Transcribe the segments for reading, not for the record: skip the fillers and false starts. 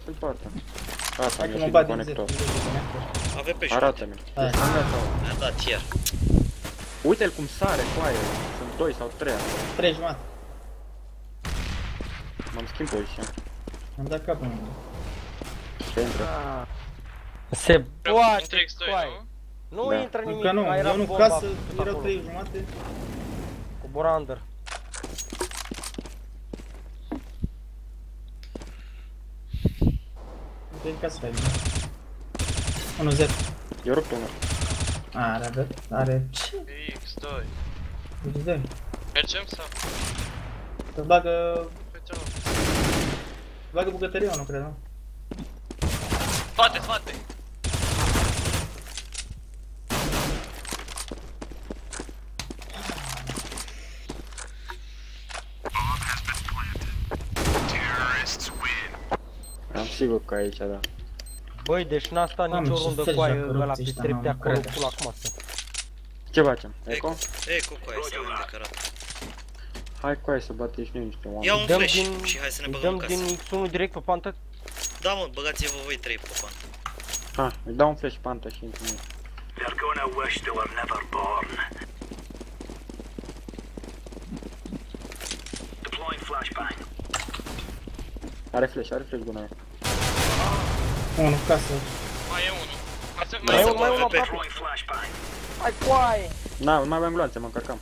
Îl bată. Asta, Hai mi-a că mă și bat de din conector. AVP și Arată-mi. mi-a dat iar. Uite-l cum sare cu aia. Sunt 2 sau 3. 3 jumate. M-am schimb poziția. Am dat capul meu. Se intră. Se poate, Intră X2, coaie. nu? Nu Da. intră nimic, Încă nu, era eu nu bomba casă, erau acolo. 3 jumate. Cobora under. Între casă ai. 1-0. Eu rupt unul. Are ce? X2. X2. Mergem sau? Că bagă Uite-l. bucătăria, nu cred, nu? Spate, spate! Am sigur că aici, da. Băi, deci n-a stat Mamă, nicio ce rundă fel cu aia joacă ăla rupți pe ăștia, trepte mamă, acolo, crede. pula acum asta. Ce facem? Eco, Eco? eco cu aia să avem de cărat. Hai cu aia să bate și noi niște oameni. Ia un Dăm flash din, și hai să ne îi băgăm dăm în casă. din X1 direct pe pantă? Da, mă, băgați-vă voi 3 pe pan. Ha, îi dau un flash panta și intru. They're gonna wish they were never born. Deploying flashbang. Are flash bună. Unul, casă. Mai e unul. Mai Mai e unul, mai unul unul AVP. aproape. Deploying flashbang. Hai coaie! Na, mai avem gloanțe, mă încărcam.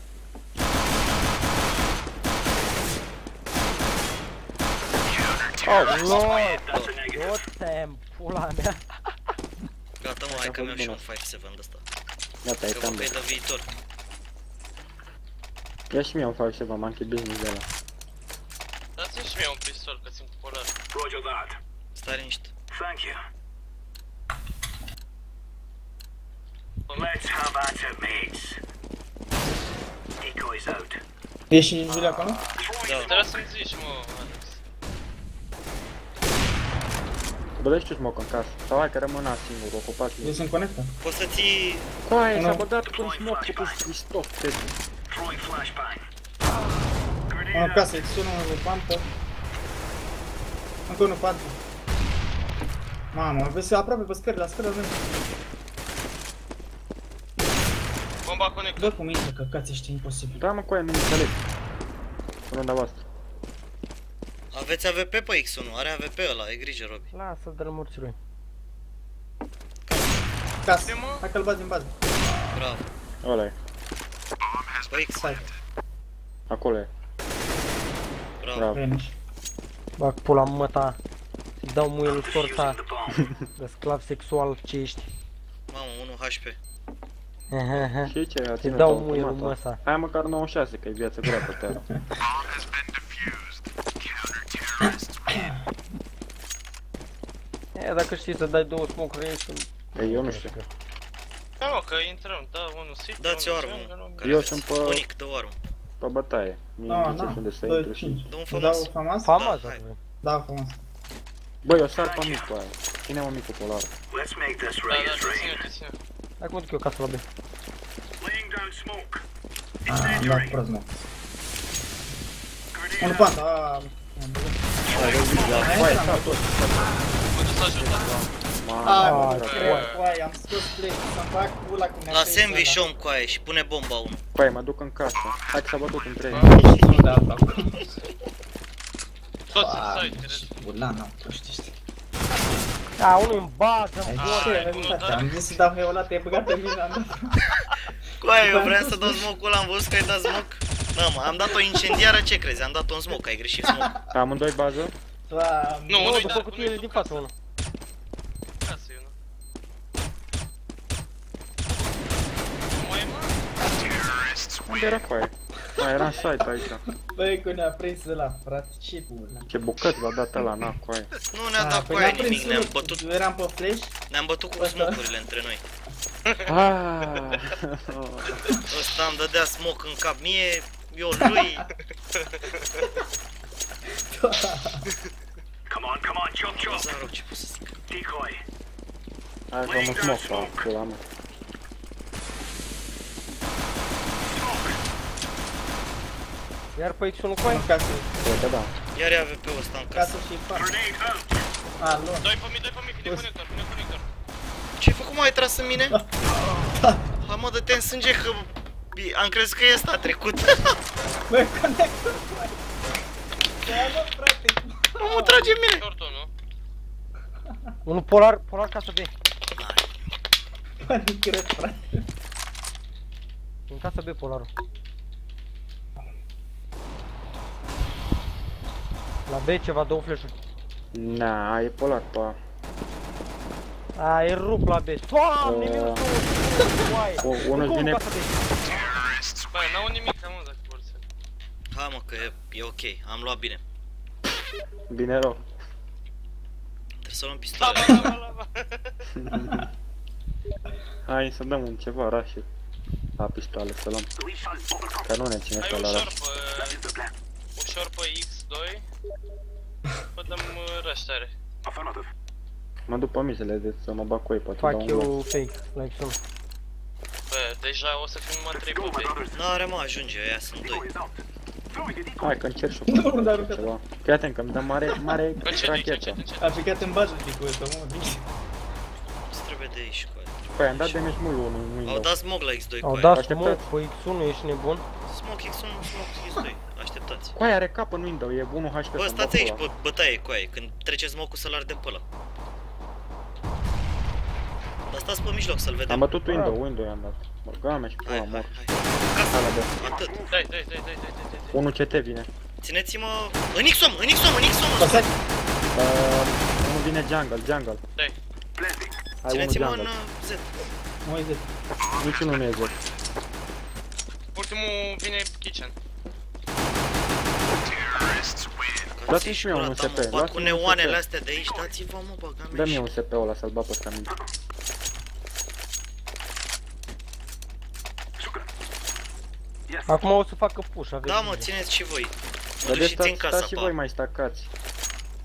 Oh, lol! That's a negative. Du-te în pula mea! Gata, mă, hai că mi-au și un 5-7 de ăsta. Gata, e Că cam văd că e de. de viitor. Ia și mie un fac ceva, m-am închid business de ăla. Dați-mi și mie un pistol, că simt polar. Roger that. Stai liniște. Thank you. Let's have at it, mates. Decoys out. E și Julia acolo? Da. Trebuie să-mi zici, mă, Alex. Bă, dă-și tu smoke în casă. Sau hai că rămân singur, ocupați. Eu sunt conectat. Poți să ții... Coaie, s-a Nu. băgat cu un smoke cu Cristof, cred. Throwing flashbang. Unul casă, X1, unul pe pantă. Încă unul pantă. Mamă, vezi aproape pe scări, la scări avem. Bomba conectă. Dă cu minte, căcați, ești imposibil. Da, mă, coaie, nu înțeleg. Runda voastră. Aveți AVP pe X1, are AVP ăla, ai grijă, Robi. Lasă, dă-l morții lui. Casă, Uite, mă. hai că-l bați din bază. Bravo. Ăla e. Pe X, Stai, Acolo e. bravo. Bravo. veniș. Bag pula în măta. Îi dau muie lui sorta. Defusing the bomb. De sclav sexual ce ești. Mamă, 1 HP. Și ce a Îi ținut dau muie lui automata? măsa. Hai măcar 96, că e viață grea pe terra. E, dacă știi să dai două smoke-uri aici, sunt... Ei, eu nu știu. Da, mă, că intrăm, da, unul sit, Dați o unul armă, jungle, unul- care Eu aveți? sunt pe- Unic, dă o armă. Pe bătaie. Mie Da, îmi zice unde să intru și... 2-5. Dă un Îți famas. dau famas? Famas, hai. dacă vrei. Da, famas. Băi, eu sar pe mic cu aia. Ține-mă micul polar. Let's make this Da, rain da, is te rain. ține, te ține. Hai că mă duc eu casă la B. Laying down smoke. Am dat prost, mă. Unul pantă, aaa. Hai, vezi, da, coaie, sar tot. Mă duc să ajut, da. Mamă, Ah, da, coaie, am scos play să-mi fac pula cum ne-a La prins sandwich ăla. om cu aia și pune bomba 1. coaie, mă duc în casă. Hai că s-a bătut între ei. Nu de alta acum. Toți în site, cred. Bulan, am proștește. Da, unul îmi bagă, Ai în zis gură. ce, rezultate, am zis să dau heola, te-ai băgat în mine, am dat. Cu aia, eu vreau să dau smoke-ul ăla, am văzut că ai dat smoke. Da, mă, am dat o incendiară, ce crezi? Am dat un smoke, ai greșit smoke. Amândoi bază? Doamne. Nu, Nu, unul-i după da, cutiile unul-i din sub față, unul. casă, eu, nu? Nu mai e, mă? Unde era coaie? Mai era în site aici. Băi, că ne-a prins ăla, frate, ce bula. Ce bucăți v-a dat ăla, na, coaie. Nu ne-a dat cu păi aia n-a prins nimic, ne-am unul, bătut, eram pe flash, ne-am bătut cu smoke-urile între noi. Ah. Ăsta îmi dădea smoke în cap mie, eu lui. Come on, chop chop. Să rog ce pot să zic. Decoy. Hai că am un smoke pe pula mea. Iar pe X1 cu aia? în casă, Cred că da. Iar e AVP-ul ăsta în casă. casă și pantă. Grenade out. Alo. Doi pe mine, vine conector. Ce-ai făcut, mă, ai tras în mine? Hai, mă, dă-te în sânge că... Am crezut că ăsta a trecut. Băi, conector, băi. Ia, mă, frate. Mă trage în mine. Short-ul, nu? Unul polar casă B. Bă, nu cred, frate. În casă B polarul. La B ceva, 2 flash-uri. Na, e polar pe A. A, e rup la B. Doamne, minutul! Unul vine... Băi, n-au nimic, mă, dacă vor să... Hai, mă, că e ok, am luat bine. Bine rău. Trebuie să luăm pistoale. Hai să dăm un ceva rush la pistoale, să luăm. Că nu ne ține Hai pe la ușor rush. pe... Ușor pe X2. Bă, dăm rush tare. Mă duc pe mizele de să mă bag cu ei, poate dau Fac un gol. eu fake, like some. Bă, deja o să fim numai 3 pe B. N-are, mă, ajunge, ăia sunt 2. Hai că încerc și Nu, eu dar nu te- ceva. Fii atent că îmi dă mare rachetă. A picat în budget cu ăsta, mă, nici. Ce trebuie de aici, cu aia? Păi am dat damage mult unul în Au window. dat smoke la X2, cu Au aia. dat Așteptați. smoke pe X1, ești nebun? Smoke X1, smoke X2. Așteptați. Cu aia are cap în window, e 1 HP. Bă, stați aici pe bătaie cu aia, când trece smoke-ul să-l ardem pe ăla. Dar stați pe mijloc să-l Am vedem. bătut window i-am dat. Mă, game și pula, Hai, mor. hai. Hai la B. Atât. Dai. Unul CT vine. Țineți-mă... În X-om, în X-om, în X-om! Pasat. Unul vine jungle. Dai. Hai unul Țineți-mă în jungle. Z. Mă uite. Niciunul nu e Z. Ultimul vine kitchen. Dați-mi și mie un Curata, SP, mă, bat cu dați-mi un neoanele SP. astea de aici, dați-vă, mă, băga mea. Dă-mi un SP ăla să-l bat pe ăsta mine. Acum o să facă push, aveți Da, mă, grijă. țineți și voi. Mă duc Vedeți, și țin casa stați și pe voi aia. mai stacați.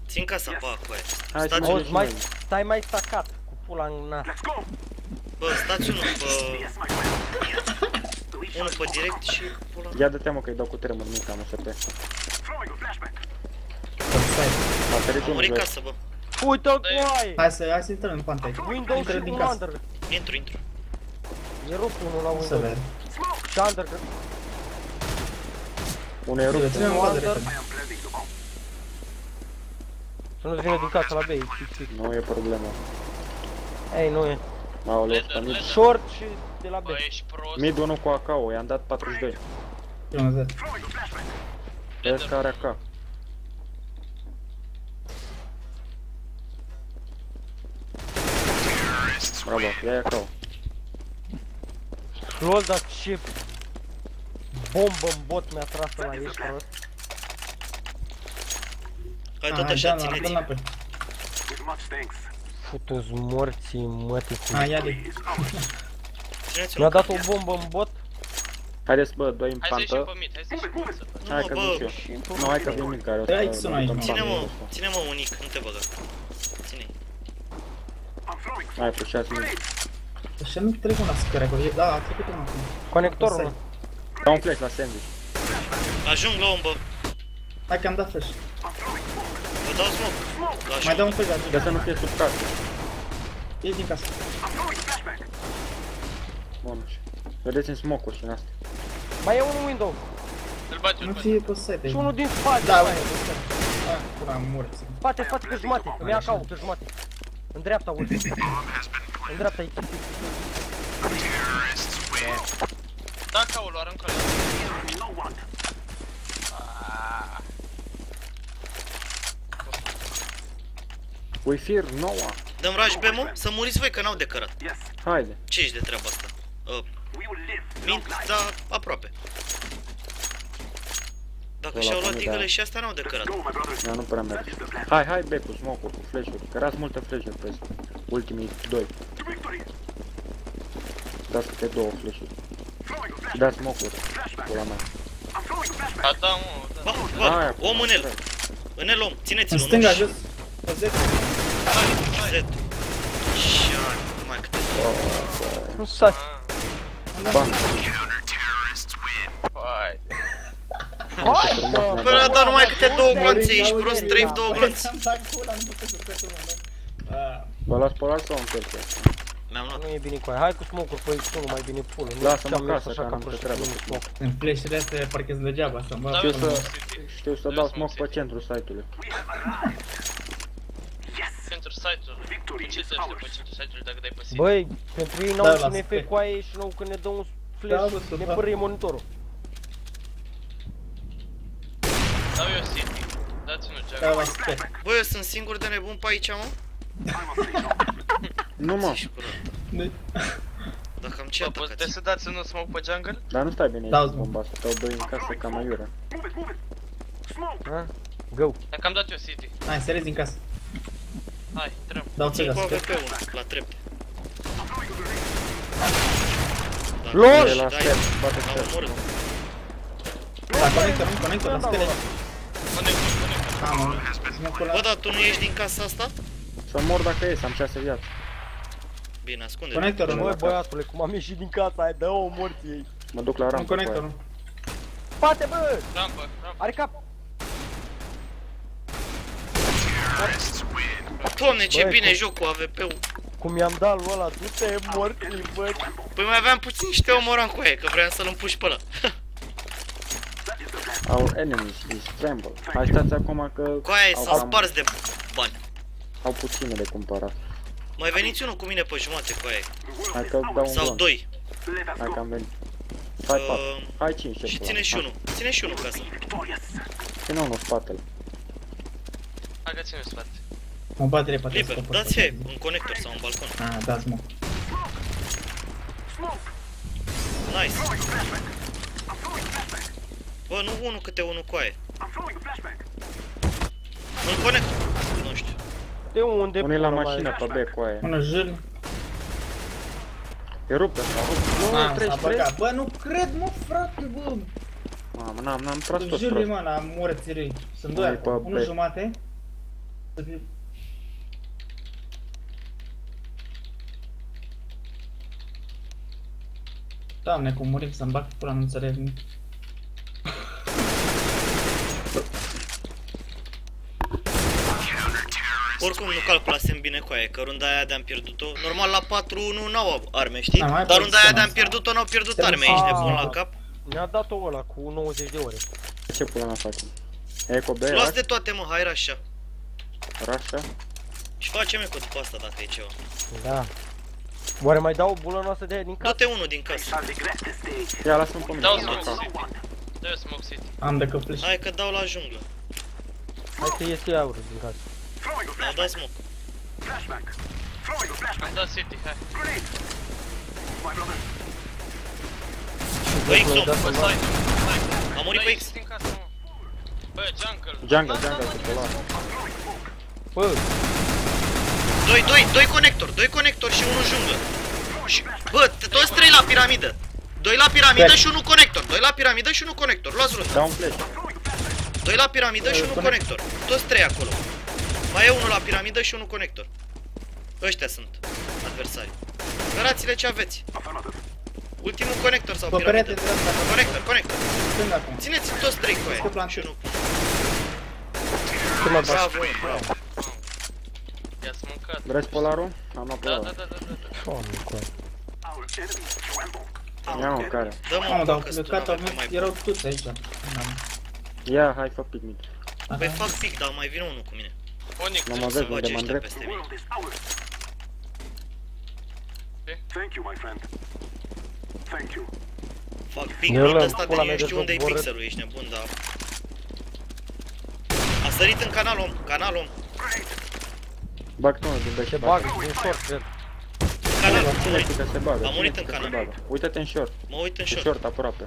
Țin casa pe aia cu aia. Hai să Stați mergem unul, și Mai, noi. stai mai stacat, cu pula în nas. bă, stați unul pe... Unul pe direct și pula. Ia dă-te mă că-i dau cu tremur mic, am SP. Stai. A ferit Am unul murit jos. casă, bă. Uite-l cu aia! Hai să intrăm în pantai. Windows Intră și din cu casă. under. Intru. E rup unul la Să Windows. vedem. Și under. Unul e rupt. Ține-mă bază repede. Să nu-ți vină din casa la B, fix. Nu e problemă. Ei, nu e. Aoleu, ăsta mid. Short și de la B. Bă, ești prost. Mid unul cu AK-ul, i-am dat 42. Eu mă zic. Vezi că are AK. Bravo, ia AK-ul. Lol, dar ce bombă în bot mi-a tras la ești prost. Hai tot așa, țineți. Futu-ți morții mătii cu... Hai, ia-de. Țineți Mi-a unul. dat o bombă în bot. Haideți bă, doi în Hai să ieșim pantă. pe mid, hai să ieșim pe mid. Hai că bă, vin și eu. Nu, hai că vin mid care o Ia să... X-ul aici, mă. Ține-mă unic, nu te băga. Ține-i. Hai, pușați mid. Așa nu trec una scări acolo. Da, a trecut una acum. Conectorul, mă. Dau un flash la sandwich. Ajung la om, bă. Hai că am dat flash. Vă dau smoke. Mai dau un flash, Ca să nu fie sub casă. Ieși din casă. Bun. Vedeți în smoke-uri și în astea. Mai e unul window. Îl bate, Nu îl bate. fie pe site. Și unul din spate. Da, mai uite, e. pe site. Ah, pula morți. Spate pe jumate. Îmi ia cau pe jumate. În dreapta ultim. În dreapta e. Da, caul, aruncă la We fear Noah. Dăm rush B, mă? Să muriți voi, că n-au de cărat. Haide. Ce ești de treaba asta? Mint, dar aproape. Dacă și-au luat digăle și astea n-au de cărat. Da, nu prea merge. Hai, B cu smoke-uri, cu flash-uri. Că erați multe flash-uri pe ăsta. Ultimii doi. Dați câte două flash-uri. Dați smoke-uri. Pula mea. A, da, mă, da. Bă, Aia, bă, om în el. În el om, țineți-l În unul stânga, și jos. Pe Z. Z. Și numai câte. Nu saci. Bang. Hai. Hai, frumos, bă! ne-a Bă, dat. dar numai câte două glonțe, ești prost, 3 două glonțe. Am dat cu ăla, nu pot să cred că Vă las polar sau încerce? Mi-am luat. Nu e bine cu aia. Hai cu smoke-uri pe X1, mai bine full. Lasă-mă acasă, că n-am ce treabă cu smoke. În flash-urile astea parcă sunt degeaba să mă... Știu să dau smoke pe centrul site-ului. Centru site-ul. Cu ce te aștept pe centru site-ul dacă dai pe sit? Băi, pentru ei Da, n-au lasă, un efect cu aia și nou când ne dă un flash, Da, bă, să ne fac. părâie monitorul. Dau eu city. Dați-mi Da, geacă. la spec. Bă, eu sunt singur de nebun pe aici, mă? Nu mă, Zici, cură. Dacă am ce Bă, puteți atacați? să dați unul smoke pe jungle? dar nu stai bine Dau aici smoke. bomba asta, stau doi în casă ca mai iurea. Ha? Go. Dacă am dat eu city. Hai, să rezi din casă. Hai, trăm. Dau Țin țega, cu spec. AVP-ul, la trepte. Dacă Loș! E la dai, step, bate l-am step. omorât. Da, conector, nu, conector, la spele. Conector, conector. Am, smoke-ul Bă, ăla. dar tu nu ești din casa asta? Să mor dacă ies, am 6 viață. Bine, ascunde-te. Conectorul, Până nu. la Băi, băiatule, cum am ieșit din casa aia, dă-o morții ei. Mă duc la Un rampă cu conector, aia. nu. Spate, bă! Rampă, rampă. Are cap! Doamne, ce Băi, bine cum- joc cu AVP-ul. Cum i-am dat lui ăla, du-te morții, bă! Păi mai aveam puțin și te omoram cu aia, că vreau să-l împuși pe ăla. Our enemies is tremble. Hai stați acum că Cu aia au s-a cam- spars de bani. au puține de cumpărat. Mai veniți unul cu mine pe jumate cu aia. Hai că dau un Sau glonț. doi. Hai că am venit. Hai 4. Hai 5 Și ține și unul. Ține și unul ca să. Ține unul spatele. Hai că ține spate. Mă bat repede. Liber, dați un conector sau un balcon. Ah, da, smoke. Nice. Bă, nu unul câte unul cu aia. Un conector. Nu știu. De unde? Unul e la pula mașină mea? pe B cu aia. Unul jâl. E rupt ăsta, rupt. Nu, Ah, s-a treci. băgat. Bă, nu cred, mă, frate, bă. Mamă, n-am tras tot Jâl, prost. mă, la morții răi. Sunt doi Hai, acolo. pe Unul B. jumate. Să fie- Doamne, cum murim să-mi bag pula, nu înțeleg nimic. Oricum nu calculasem bine cu aia, că runda aia de-am pierdut-o. Normal la 4-1 n-au arme, știi? Da, mai Dar runda aia puțin de-am asta. pierdut-o n-au pierdut Trebuie arme, ești să- nebun la cap. Mi-a dat-o ăla cu 90 de ore. Ce pula mea facem? Eco B, Luați de toate, mă, hai așa. Rasha? Și facem eco după asta dacă e ceva. Da. Oare mai dau o bulă noastră de aia din casă? Du-te unul din casă. Ia, lasă-mi pe mine. Dau să mă smoke fac. city. Dă eu smoke city. Am decât flash. Hai că dau la junglă. Hai că iese aurul din casă. Mi-au dat smoke. Am dat city, hai. Bă, X-om. Da, Bă, stai, stai. Am murit pe X. Din casă, mă. Bă, jungle. Jungle, pe polar. Bă, Doi conectori și unul junglă. Și, bă, toți trei la piramidă. Doi la piramidă și unul conector. Doi la piramidă și unul conector. Luați runda. Dau un flash. Doi la piramidă și unul conector. Toți trei acolo. Mai e unul la piramidă și unul conector. Ăștia sunt adversari. Sperați-le ce aveți. Ultimul conector sau Pe perete piramidă. de asta, Conector. stând acum. Țineți toți trei cu Este aia. plan Și unul. ce mă bagi? Bravo. I-ați mâncat. Vreți polarul? Am luat Da, polarul. da. Doamne, cu aia. Ia mă, care? Dă-mă Mamă, un dar pic, că de sună cata mai bun. erau toți aici. Da. Ia, hai, fă picnic. Păi fac pic, dar mai vine unul cu mine. Unic, Nu mă Să vezi unde bage mă ăștia îndrept. peste mine. Thank you, my friend. Thank you. Fac pic, Eu nu la ăsta de pula nu mea de știu unde e joc, boră. pixelul, ești nebun, dar... A sărit în canal om, Bag tu unul din B și Se bag. bagă, din short, cred. Canal, Cine știe că se bagă? Am murit Cine în știe că se canal. bagă? Uită-te în short. mă uit în E short. short aproape.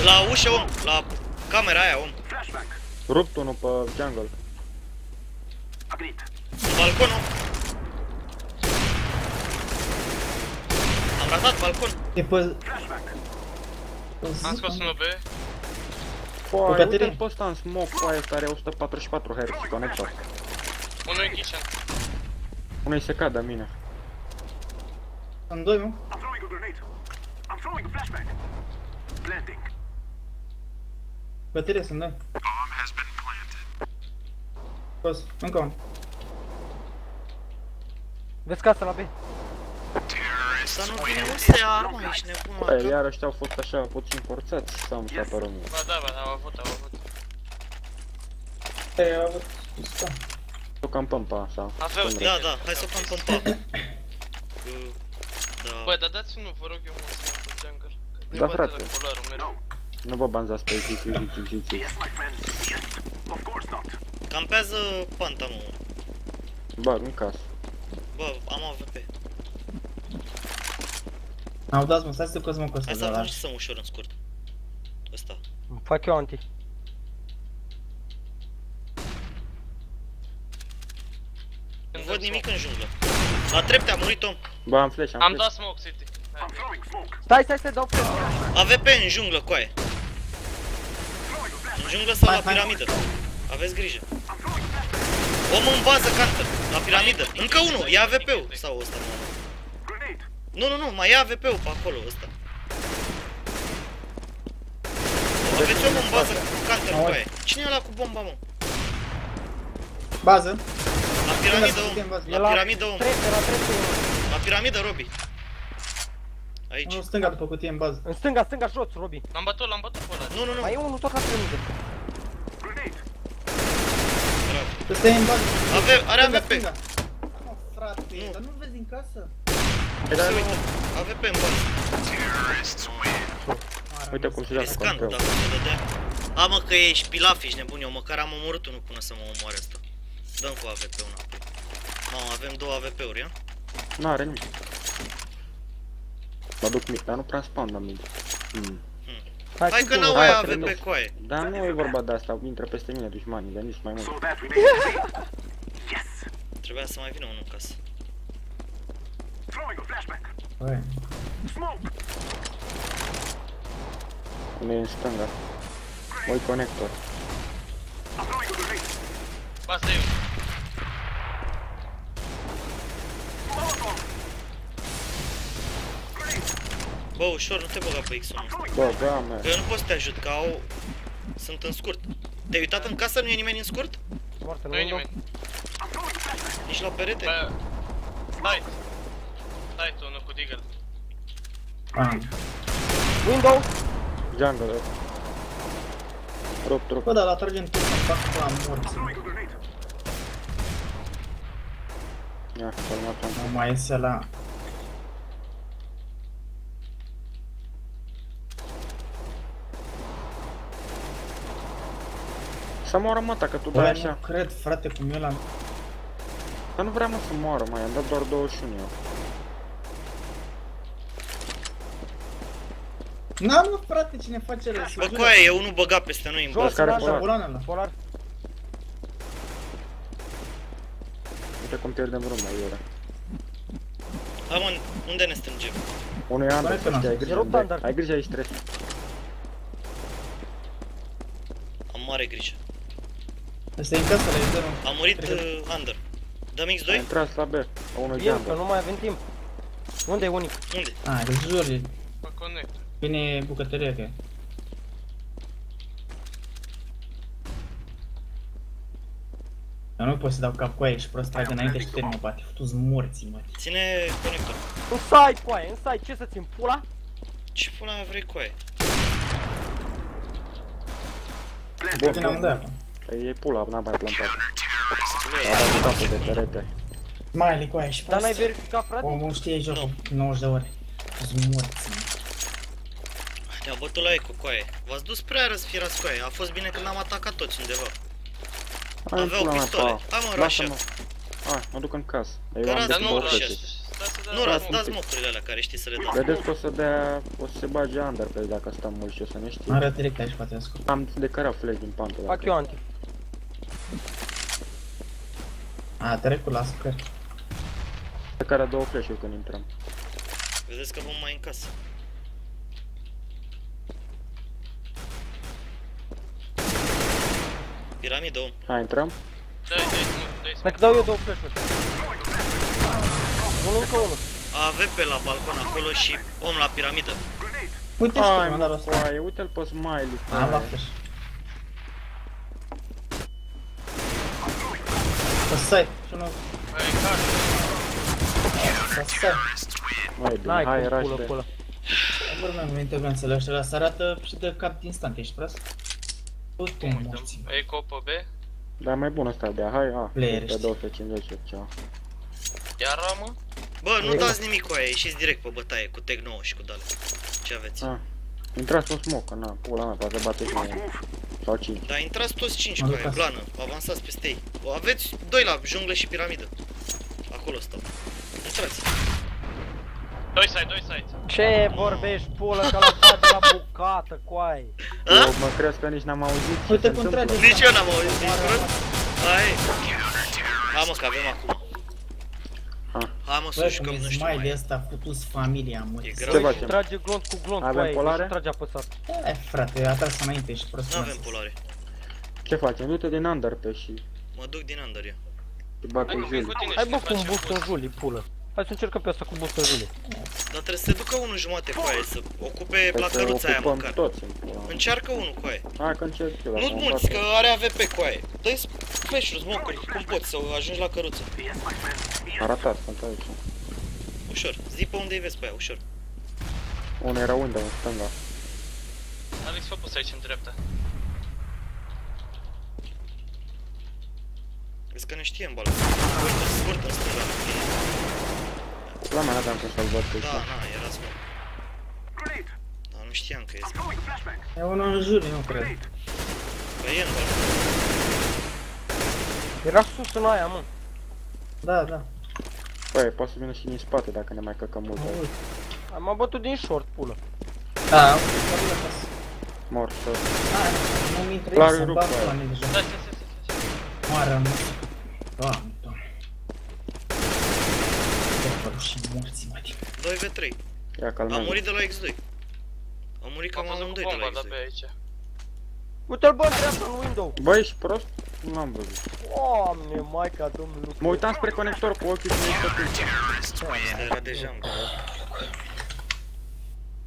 La ușă om, la camera aia om. Flashback. Rupt unul pe jungle. Agreed. Balconul. Am ratat balcon. E pe... am scos unul B. Păi, Caterin. uite-l pe ăsta în smoke cu aia care are 144 Hz conector. Unul în kitchen. Unul-i se cadă mine. Sunt doi, mă. I'm throwing a grenade. I'm throwing a flashback. Planting. Bătărie sunt, doi. Scos, încă un. Vezi casa la B. Dar nu vine unde să ia arma, ești nebun la Băi, cap. iar ăștia au fost așa puțin forțați sau mi s-a părut mie. Ba da, au avut. Ei, au avut. Stai. O cam pămpa așa. Aveau Până Da, ticket. da, hai să o cam pămpa. Da. Bă, dar dați unul, vă rog eu mult să cu jungle. Da, frate. Polarul mereu. Nu vă banzați pe zi. Campează panta, mă. Bag în casă. Bă, am AVP. Au dat, mă, stai să cos, mă, cos. Hai să avem și să ușor în scurt. Ăsta. Fac eu anti. Nu văd nimic în junglă. La trepte a murit om. Bă, am flash, Am dat smoke city. Hai, Stai, dau flash. AVP în junglă, coaie. În junglă sau la piramidă. Aveți grijă. Om în bază, cantă. La piramidă. Încă unul, ia AVP-ul. Sau ăsta, nu, mai ia AVP-ul pe acolo, ăsta. Aveți om în bază cu canter, coaie. Cine e ăla cu bomba, mă? Bază. La piramidă, om. La piramidă, om. La piramidă, Robi. Aici. Unul stânga după cutie în bază. În stânga, jos, Robi. L-am bătut pe ăla. Nu. Mai e unul tot la piramidă. Să stai în bază. Are AVP. Stânga. Mă, frate, dar nu vezi din casă? Se uită. AVP în bază. Uite cum se joacă Riscant, control. dacă se dădea. A, mă, că ești pilaf, ești nebun, eu măcar am omorât unul până să mă omoare ăsta. Dăm cu AVP-ul înapoi. Mamă, avem două AVP-uri, ia? N-are nimic. Mă duc mid, dar nu prea spawn la mid. Hai că n-au aia AVP, coaie. Dar nu e vorba de asta, intră peste mine dușmanii, dar nici mai mult. Trebuia să mai vină unul în casă. Băi. Unul e în stânga. Oi conector. Pasă eu. Bă, ușor, nu te băga pe X1. Bă, da, mea. Că eu nu pot să te ajut, că au... Sunt în scurt. Te-ai uitat în casă? Nu e nimeni în scurt? Moarte, Nu e nimeni. Nici la perete? Bă, stai. Stai tu, unul cu deagle. Window. Jungle. Trup. Bă, dar la trage în tur să-mi fac la morți. Ia, calmat. Nu mai iese la... Să moară, mă, că tu dai Bă, așa. nu cred, frate, cum eu l-am... Dar nu vreau, mă, să moară, mai am dat doar 21 eu. N-am, mă, frate, cine face răs? Bă, coaie, e unul băgat peste noi în Jos, bază. care așa, polar? Bulană ăla. Polar. Uite cum pierdem runda, iurea. Hai, mă, unde ne strângem? Unul e under, Hai că să știi, ai E grijă, rupt bă, under. ai grijă aici, stres. Am mare grijă. Ăsta e în casă, la e A murit Under. Dăm Ai X2? intrat la B, unul e Bine, că under. nu mai avem timp. Unde e unic? Unde? A, de jur, e... Pe connect. Vine bucătăria, că e. Dar nu pot să dau cap cu aia și prost trage înainte și termină, bate. Futu-ți morții, mă. Ține conector. În side, coaie, în side, ce să țin? Pula? Ce pula mea vrei, coaie? Vine unde acum? E pula, n-am mai plantat. A dat capul de perete. Mai li cu aia și Dar prost. n-ai verificat, frate? Omul știe jocul 90 de ore. Futu-ți morții, mă. Te-a bătut la eco, coaie. V-ați dus prea răsfirați, coaie. A fost bine când am atacat toți undeva. Hai, Aveau pula mea, pistole. pa. Hai, mă, Lasă-mă. Russia. Hai, mă duc în casă. Eu Dar am asta de nu două Russia. flece. Nu, dați smocurile alea care știi să le dați. Vedeți că o să dea, o să se bage under pe dacă stăm mulți și o să ne știe. Arăt direct aici, poate ascult. Am de care au flash din pantă. Fac eu anti. A, trecut la scăr. De care două flash-uri când intrăm. Vedeți că vom mai în casă. Piramidă, om. Hai, intrăm. Dai smoke. Dacă dau eu două flash-uri. Unul încă unul. AVP la balcon acolo și om la piramidă. Uite și Hai, cum am mă, dat ăsta. coaie, uite-l pe Smiley. Am luat flash. site și unul... Hai, care? Site. Mai bine, N-ai hai, cum rush pulă de... pulă. Vorbim intervențiile ăștia, se arată și de cap instant, ești prost? Du-te morții. Eco pe B. Dar mai bun ăsta de hai, Player, pe știi. 250 ceva. Iar ramă? Bă, nu dați nimic cu aia, ieșiți direct pe bătaie, cu Tech 9 și cu dale. Ce aveți? Intrați în smoke, na, pula mea, poate bateți mai sau 5. Dar intrați toți 5 Mă cu duc aia, acasă. blană, avansați peste ei. Aveți 2 la junglă și piramidă. Acolo stau. Intrați. 2 side, 2 side. Ce vorbești pulă că l-a bate la bucată, coaie? Eu mă crezi că nici n-am auzit ce Uite se cum întâmplă. trage. Nici eu n-am auzit, nici prost. Hai. Hai mă, că avem acum. Hai mă, să Bă, jucăm, cum nu e știu smile mai. ăsta, futus familia, mă. E Ce greu. facem? Trage glonț cu glonț, Avem coaie, polare? și trage apăsat. E, frate, a tras înainte și prost. Nu avem polare. Ce facem? Du-te din under pe și Mă duc din under eu. te bag Hai cu că vin Juli. cu tine Hai și bă ne cu un facem boost în boost. Juli, pulă. Hai să încercăm pe asta cu boost în Juli. Dar trebuie să se ducă unul jumate cu aia, să ocupe Trebuie să placăruța aia ocupăm măcar. toți în pula mea. Încearcă unul cu aia. Hai că încerc eu. Nu-ți dacă mulți, îmi că place. are AVP cu aia. Dă-i flash-uri, smoke-uri, cum poți să ajungi la căruță. Aratați, sunt aici. Ușor, zi pe unde-i vezi pe aia, ușor. Unul era window în stânga. Alex, fă pus aici în dreapta. Vezi că ne știe în bală. Uite, scurt în stânga. La mea n-aveam cum să-l văd pe Da, ăsta. na, era smoke. Dar nu știam că e smoke. E unul în jur, nu cred. Că e în bală. Era sus în aia, mă. Da, da. Băi, poate să vină și din spate dacă ne mai căcăm mult. Mă uit. M-a bătut din short, pulă. Da, ok, să acasă. Mor, să... Nu-mi intră Clar, să-mi rup bat pe aia. la mine deja. Da, stai. Moară, mă. Doamne, doamne. Dă-vă și morții, mă, din. 2v3. Ia Am calmează. murit de la X2. Am murit cam Am văzut cu amândoi de bomba, la da, pe X2. aici. Uite-l bă, în dreapta, în window. Băi, ești prost? Nu l-am văzut. Doamne, maica domnului. Mă uitam spre conector cu ochii și nu-i stăpâni. Asta era deja în bală.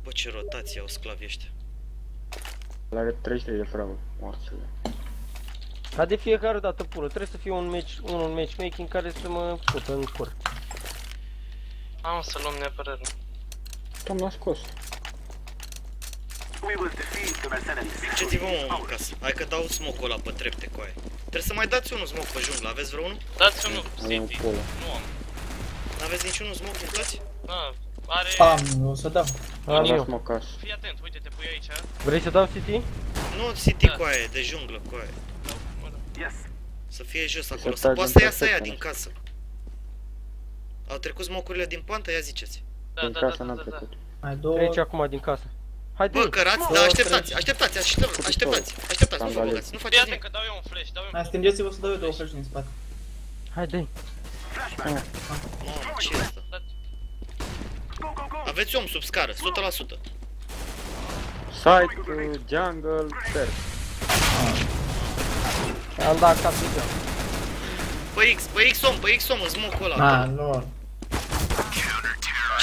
Bă, ce rotație au sclavii ăștia. El are 33 de fraguri, morțile. Ca de fiecare dată, pulă, trebuie să fie un matchmaking care să mă pută în cur. Am să luăm neapărat. Cam l-a scos. Duceți-vă mă în casă. Hai că dau smoke-ul ăla pe trepte cu aia. Trebuie să mai dați unul smoke pe junglă. Aveți vreunul? Dați unul Avem City. polo. Nu am. N-aveți niciunul smoke din toți? Da, are... Am, o să dau. Am L-a eu. smocat. Fii atent, uite, te pui aici. Vrei să dau City? Nu City cu aia, de junglă cu aia. Da, mă rog. Să fie jos acolo, să tragi poată în să iasă aia perfect, din casă. Au trecut smoke-urile din pantă? Ia ziceți. Da, Din da, casă da, n-a da, da. trecut. Mai două. Treci acum din casă. Hai Bă, de cărați, dar Două, așteptați, trei. așteptați, așteptați, nu vă băgați, nu Fii faceți atent nimic. că dau eu un flash, dau eu Mai un strângeți-vă să dau eu două flash din spate. Hai de Mamă, ce e asta? Aveți om sub scară, 100%. Site, jungle, stairs. am dat cap de geam. Pe X om, în smoke-ul ăla. Ah, acolo. lol.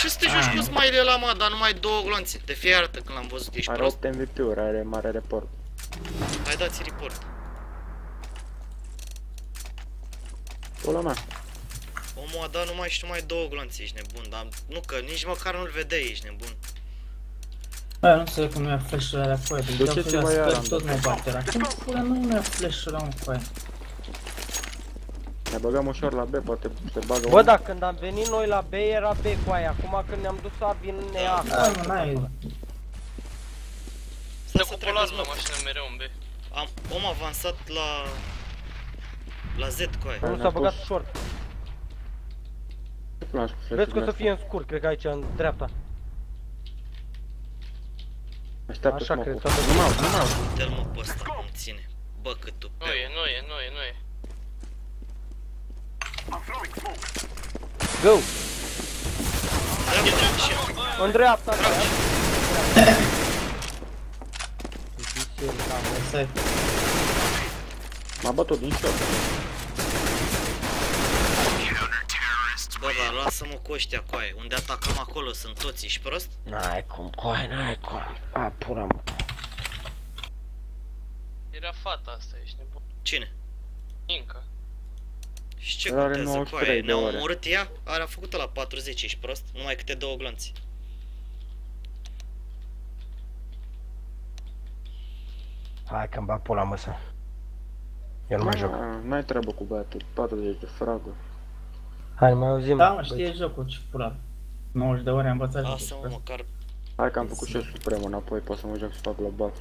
Ce să te joci cu smiley ăla, mă, dar numai două glonțe. De fiecare dată când l-am văzut, ești Are prost. 8 MVP-uri, are mare report. Hai dați report. Pula mea. Omul a dat numai două glonțe, ești nebun, dar nu că nici măcar nu-l vedeai, ești nebun. Bă, nu înțeleg cum nu ia flash-ul alea cu aia, deci dau Duceți-vă să-i la iar, sper, tot mă bate la. Cum pula nu ia flash-ul ăla cu aia? Ne băgăm ușor la B, poate se bagă Bă, unul. dar când am venit noi la B era B cu aia. Acum când ne-am dus A vin A. Da, mă, n-ai. Stă Să cu treacă polar la smoke. mașină mereu în B. Am om avansat la Z cu aia. Nu s-a băgat short. Ce plan cu Vezi flash-ul că o să ăsta? fie în scurt, cred că aici în dreapta. Așteaptă Așa smoke-ul. cred, toată Nu m-au, nu m-au. Dă-l mă pe ăsta, nu ține. Bă, cât tu Nu e, nu e, nu e, nu e. Go! Dreapta, și eu. În dreapta, în dreapta. Stai. M-a bătut din shot. Bă, dar lasă-mă cu ăștia cu aia. Unde atacăm acolo sunt toți, ești prost? N-ai cum, coai, n-ai cum. A, pula mă. Era fata asta, ești nebun. Cine? Inca. Și ce El are contează cu 93 aia? de Ne-a ore. omorât ea? A făcut la 40, ești prost? Numai câte 2 glonți. Hai că-mi bag pula, mă, să... Eu nu mai joc. N-ai treabă cu băiatul, 40 de fraguri. Hai, mai auzim. Da, mă, știe jocul, ce pula. 90 de ore am învățat jocul. Lasă-mă măcar. Hai că am făcut și eu supremă înapoi, pot să mă joc și fac global.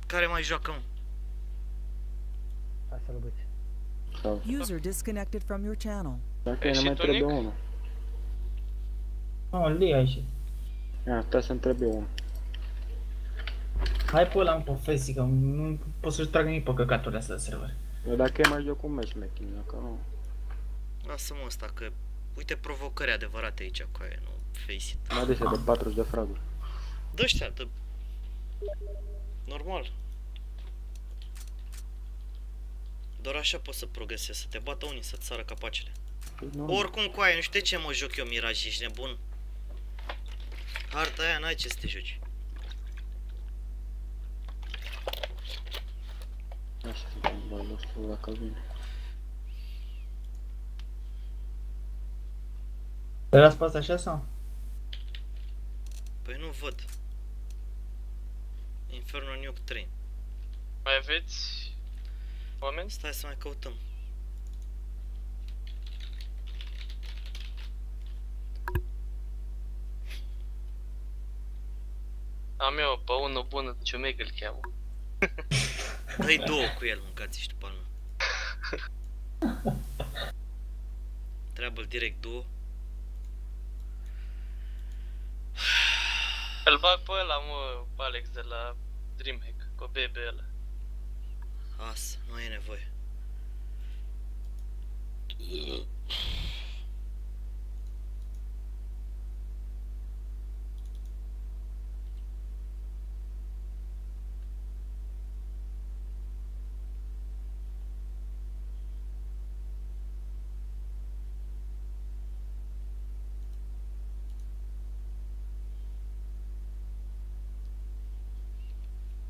Care mai joacă, mă? Hai să-l băți. Sau, User disconnected from your channel. dacă Ai ne și mai tu, trebuie Nick? unul. Oh, Lee a ieșit. Ia, stai să-mi trebuie unul. Hai pe ăla, pe Fesi, că nu pot să-și trag nimic pe căcaturile astea de server. Eu dacă e mai joc un matchmaking, dacă nu... Lasă-mă ăsta, că... Uite provocări adevărate aici cu aia, nu face it. Mai adesea de 40 de fraguri. Dă ăștia, dă... Normal. Doar așa poți să progresezi, să te bată unii, să-ți sară capacele. Oricum cu aia, nu știu de ce mă joc eu Mirage, ești nebun. Harta aia n-ai ce să te joci. Așa să nu știu dacă vine. Te las pe asta așa sau? Păi nu văd. Inferno Nuke 3. Mai aveți oameni? Stai să mai căutăm. Am eu pe unul bun, Ciumeg îl cheamă. Dă-i două cu el, mâncați și după al meu. Treabă-l direct două. Îl bag pe ăla, mă, pe Alex de la Dreamhack, cu BB ăla. Asta, nu e nevoie.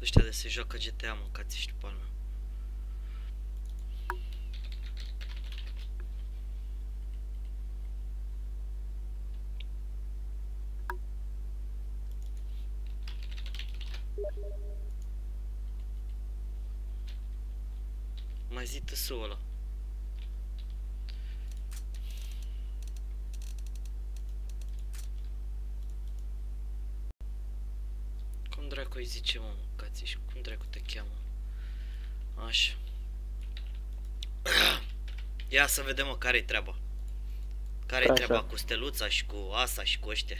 Ăștia de se joacă GTA, mâncați și după al meu. Mai zi tâsul ăla. Cum dracu îi zice, mă, mâncați și cum dracu te cheamă? Așa. Ia să vedem, mă, care-i treaba. Care-i Așa. treaba cu steluța și cu asa și cu ăștia?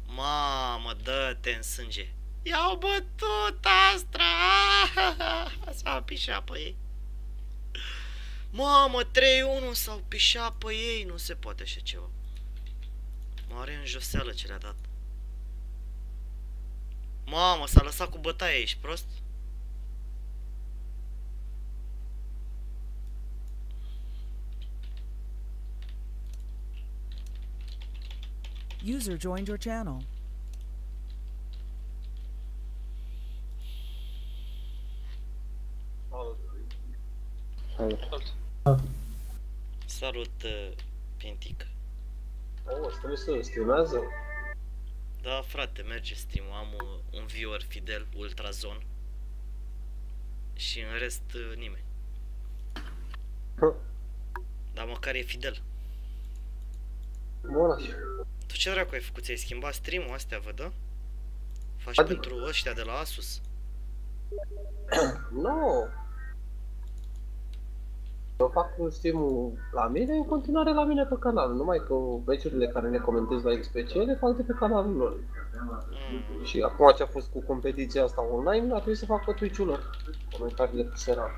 Mamă, dă-te în sânge. I-au bătut Astra! S-au pișat pe ei. Mamă, 3-1 s-au pișat pe ei. Nu se poate așa ceva. Mare înjoseală ce le-a dat. Mamă, s-a lăsat cu bătaie, ești prost? User joined your channel. Salut. Salut, Pintic. Trebuie să streamează? Da, frate, merge stream-ul. Am un viewer fidel, Ultrazone. Și în rest, nimeni. Dar măcar e fidel. Bun așa. Tu ce dracu ai făcut? Ți-ai schimbat stream-ul astea, văd, da? Faci Adică- pentru ăștia de la Asus. Nu. Eu fac un stream la mine, în continuare la mine pe canal, numai că meciurile care le comentez la XPC le fac de pe canalul lor. Și acum ce a fost cu competiția asta online, a trebuit să fac pe Twitch-ul lor, comentariile pe seara.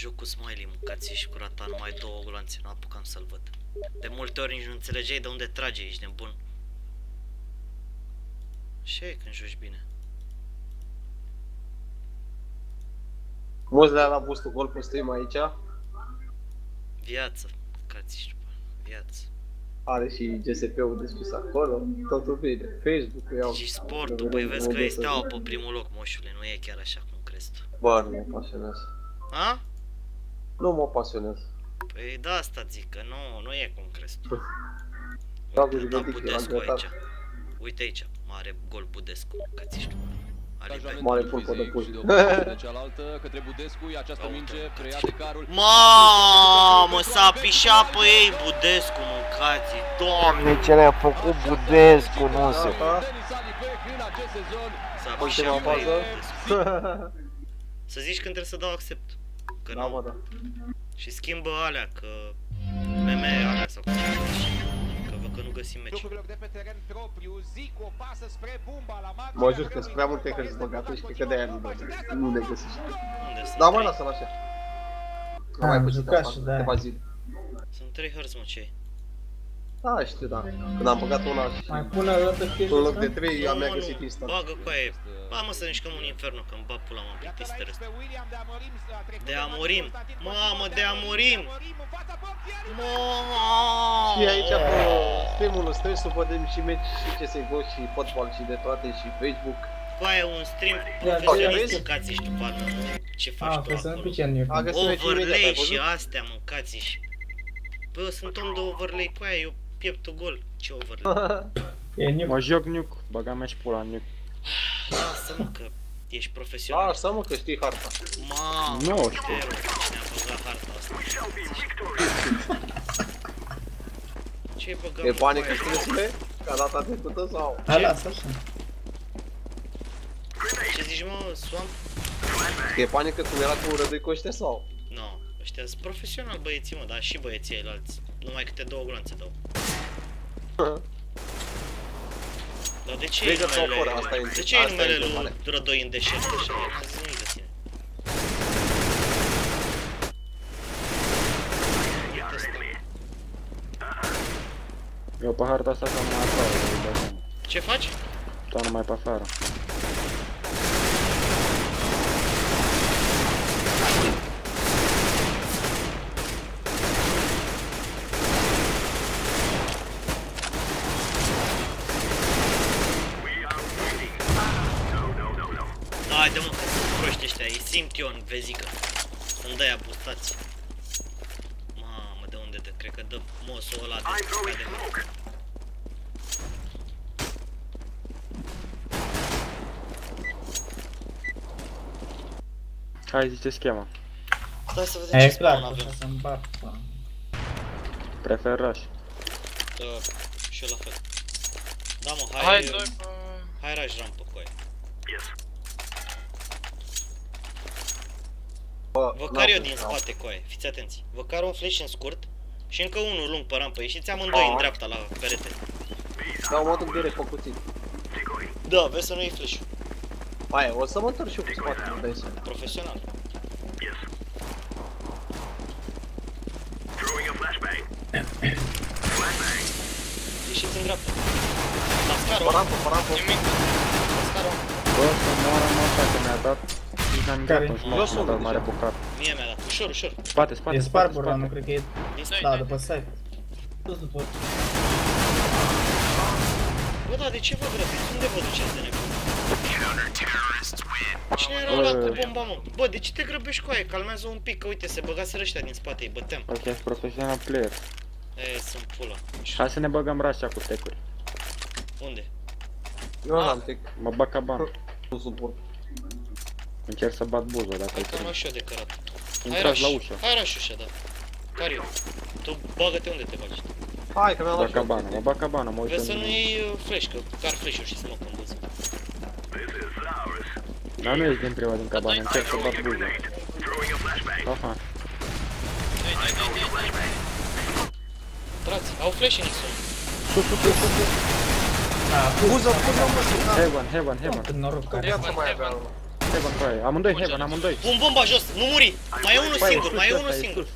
joc cu Smiley, mâncați și curata, numai 2 gloanțe, nu apucam să-l văd. De multe ori nici nu înțelegeai de unde trage, ești nebun. Ce e când joci bine? Mulți le-a la bustul gol pe stream aici. Viață, mâncați și viață. Are și GSP-ul deschis acolo, totul bine. Facebook-ul iau. Și sportul, băi, vezi că e Steaua pe primul loc, moșule, nu e chiar așa cum crezi tu. Bă, nu mă pasionează. A? Nu mă pasionează. Păi da, asta zic, că nu e cum crezi tu. Da, Uite, da, ridic, Budescu l-am aici. gătat. Uite aici, mare gol Budescu, mâncați și Mare pulpă de pui. De cealaltă, către Budescu, această minge preia de Carul. Mamă, s-a pișat pe ei Budescu, mâncați. Doamne, ce le-a făcut Budescu, nu se. S-a pișat pe ei Budescu. Să zici când trebuie să dau accept. Că Da, nu. mă, da. Și schimbă alea, că meme alea sau cum se zice. Că văd că nu găsim meci. Mă jur că sunt prea multe hărți băgate și cred că de-aia nu le găsești. Unde sunt? Da, mă, trei? lasă-l așa. Am mai puțin jucat asta, și de-aia. câteva zile. Sunt 3 hărți, mă, ce Da, știu, da. Când am băgat una și Mai pune o dată în loc de chestia 3 am mai găsit instant. Bagă cu aia. Ba, mă, să mișcăm un inferno, că-mi bag pula, mă, plictisită ăsta. De amorim. Mamă, de amorim. Și aici pe streamul nostru să vedem și meci și CSGO și fotbal și de toate și Facebook. Cu aia un stream ce profesionist, vezi? mâncați și tu, palmă. Ce faci tu că să nu acolo? pice în A găsit meci imediat, Overlay ai și văzut? astea, mâncați și... Bă, eu sunt om de overlay cu aia, eu pieptul gol. Ce overlay? E new. Mă joc nuke, băga mea și pula în nuke. Lasă-mă că ești profesional. Lasă mă că știi harta. Mamă, Nu Tero, știu. cine a băgat harta asta? Ce-ai băgat, E mă, panică cu aia? stresule? Ca data trecută sau? Hai, lasă așa. Ce zici, mă, Swamp? E panică cum era cu Rădoi Coște sau? Nu, ăștia sunt profesional băieții, mă, dar și băieții ailalți. Numai câte 2 gloanțe dau. Dar de ce e Trigger sau fără, numele... asta e- De ce e asta e numele întrebarea. lui Rădoi în deșert așa? El n-a zis nimic de tine. Uite asta. Eu pe harta asta stau numai afară, îți dai seama. Ce faci? Stau numai pe afară. Haide, mă, că sunt proști ăștia, îi simt eu în vezică. Îmi dă-i abustați. Mamă, de unde dă? Cred că dă mosul ăla de mult. Hai, zice schema. Stai să vedem E ce spawn clar, avem. așa să-mi bat. Prefer rush. Da, și eu la fel. Da, mă, Hai, hai, doi pe... hai raj rampă cu aia. Bă, Văcar eu n-am din pus, spate cu aia, fiți atenți. Văcar un flash în scurt și încă unul lung pe rampă. Ieșiți amândoi în dreapta la perete. Dau mă duc direct pe cuțit. Da, vezi să nu iei flash-ul. Aia, o să mă întorc și eu cu spate, mă dai seama. Profesional. Ieșiți în dreapta. La scară, Pe rampă, pe rampă. Nimic. la scară. Bă, să moară mă ăsta că mi-a dat. Nici n-am intrat Care? în Eu smoke, sunt m-a dat deja. mare bucat. Mie mi-a dat. Ușor, ușor. Spate, spate, E spate, Sparbor, nu spate. cred că e... Din Doi, Da, doi. după site. Dus după... Bă, da, de ce vă grăbiți? Unde vă duceți de nebun? Cine era ăla cu bomba, mă? Bă, de ce te grăbești cu aia? Calmează un pic, că uite, se băgaseră ăștia din spate, îi băteam. Ok, sunt profesional player. E, sunt pula. Hai să ne băgăm rush cu tecuri. Unde? Eu n-am tec, Mă bag ca ban. nu suport. Încerc să bat buză dacă Hai îi că am trebuie. și eu de cărat. Intrați la ușă. Hai raș ușa, da. Care eu? Tu bagă-te unde te bagi. Hai, că mi-am luat Bag și ca eu. bană, mă bag ca bană, mă uit Vezi să în... nu iei flash, că car flash-uri și smoke în buză. Dar nu ești din prima din cabană, încerc să bat buză. Aha. Doi, doi, doi, doi, doi. Trați, au flash în sun. Buză, buză, mă, și Heaven, heaven, heaven. Cât noroc care... viață mai avea ăla. Heaven cu aia. Amândoi Heaven, amândoi. Pun bomba jos, nu muri! Mai e unul Băi, singur, sus, mai e ăsta unul e singur. sus.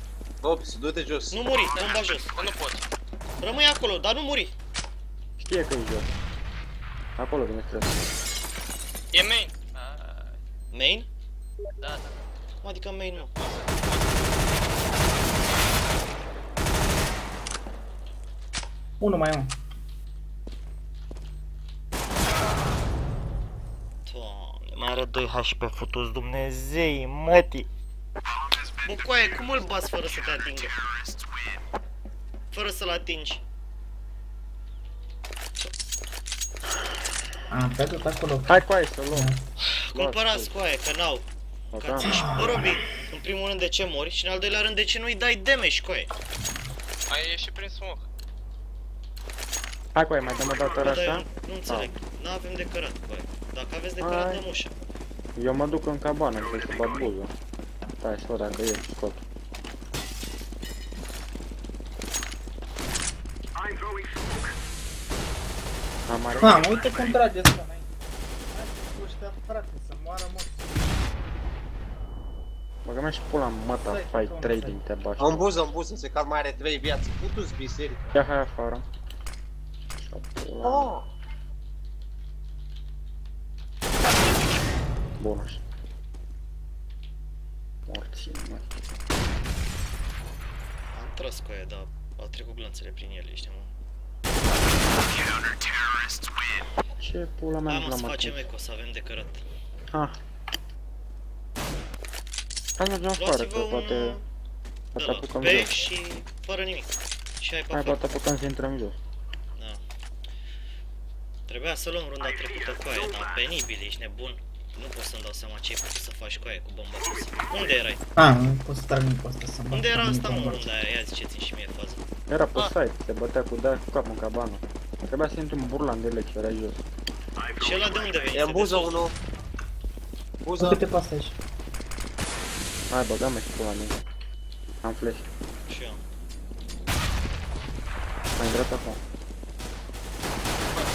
Ops, du-te jos. Nu muri, bomba jos. Că nu pot. Rămâi acolo, dar nu muri. Știe că e jos. Acolo vine stres. E main. Main? Da, da. Adică main nu. Unul mai e. Doamne, mai are 2 HP futus, Dumnezei, mătii. Bă, coaie, cum îl bați fără să te atingă? Fără să-l atingi. Am pierdut acolo. Hai cu aia să luăm. Cumpărați coaie, că n-au. Ca ți-și, bă, Robi, în primul rând de ce mori și în al doilea rând de ce nu-i dai damage, coaie. Ai ieșit prin smoke. Hai cu aia, mai dăm o dată Bă, dar așa? eu nu înțeleg, n-avem de cărat, coaie. Dacă aveți de cărat, Hai. dăm ușa. Eu mă duc în cabană, trebuie să bat buză. Stai să văd dacă e, scot. Am mare. Mamă, uite cum trage ăsta înainte. Hai ăștia, frate, să moară morți. Băgă mea și pula măta, fai 3 din te bași. În buză, se cal mai are 3 viață. Putu-ți biserică. Ia hai afară. Și-o pula. Oh! Bun așa. Morții, mă. Am tras coaie, dar au trecut glanțele prin ele, știi, mă. Ce pula mea Hai, nu mă, să l-am facem atins. eco, să avem de cărat. Ha. Hai mergem afară, că Luați-vă poate... un... Poate ăla, apucăm B jos. și fără nimic. Și hai pe Hai, afară. poate apucăm să intrăm jos. Da. Trebuia să luăm runda trecută cu aia, dar penibil, ești nebun. Nu pot să-mi dau seama ce ai putut să faci cu aia, cu bomba sus. Unde erai? Nu pot să trag nimic pe ăsta să-mi Unde era asta, mă, bomba. runda aia? Ia ziceți-mi și mie fază. Era pe site, se bătea cu dea cu capul în cabană. Trebuia să intru în burlan de leci, era jos. Și ăla de unde venise? E în buză De sus? unul. Buză. Uite-te pe asta aici. Hai, băgă-mă și pula mea. Am flash. Și eu. Mai în dreapta acum.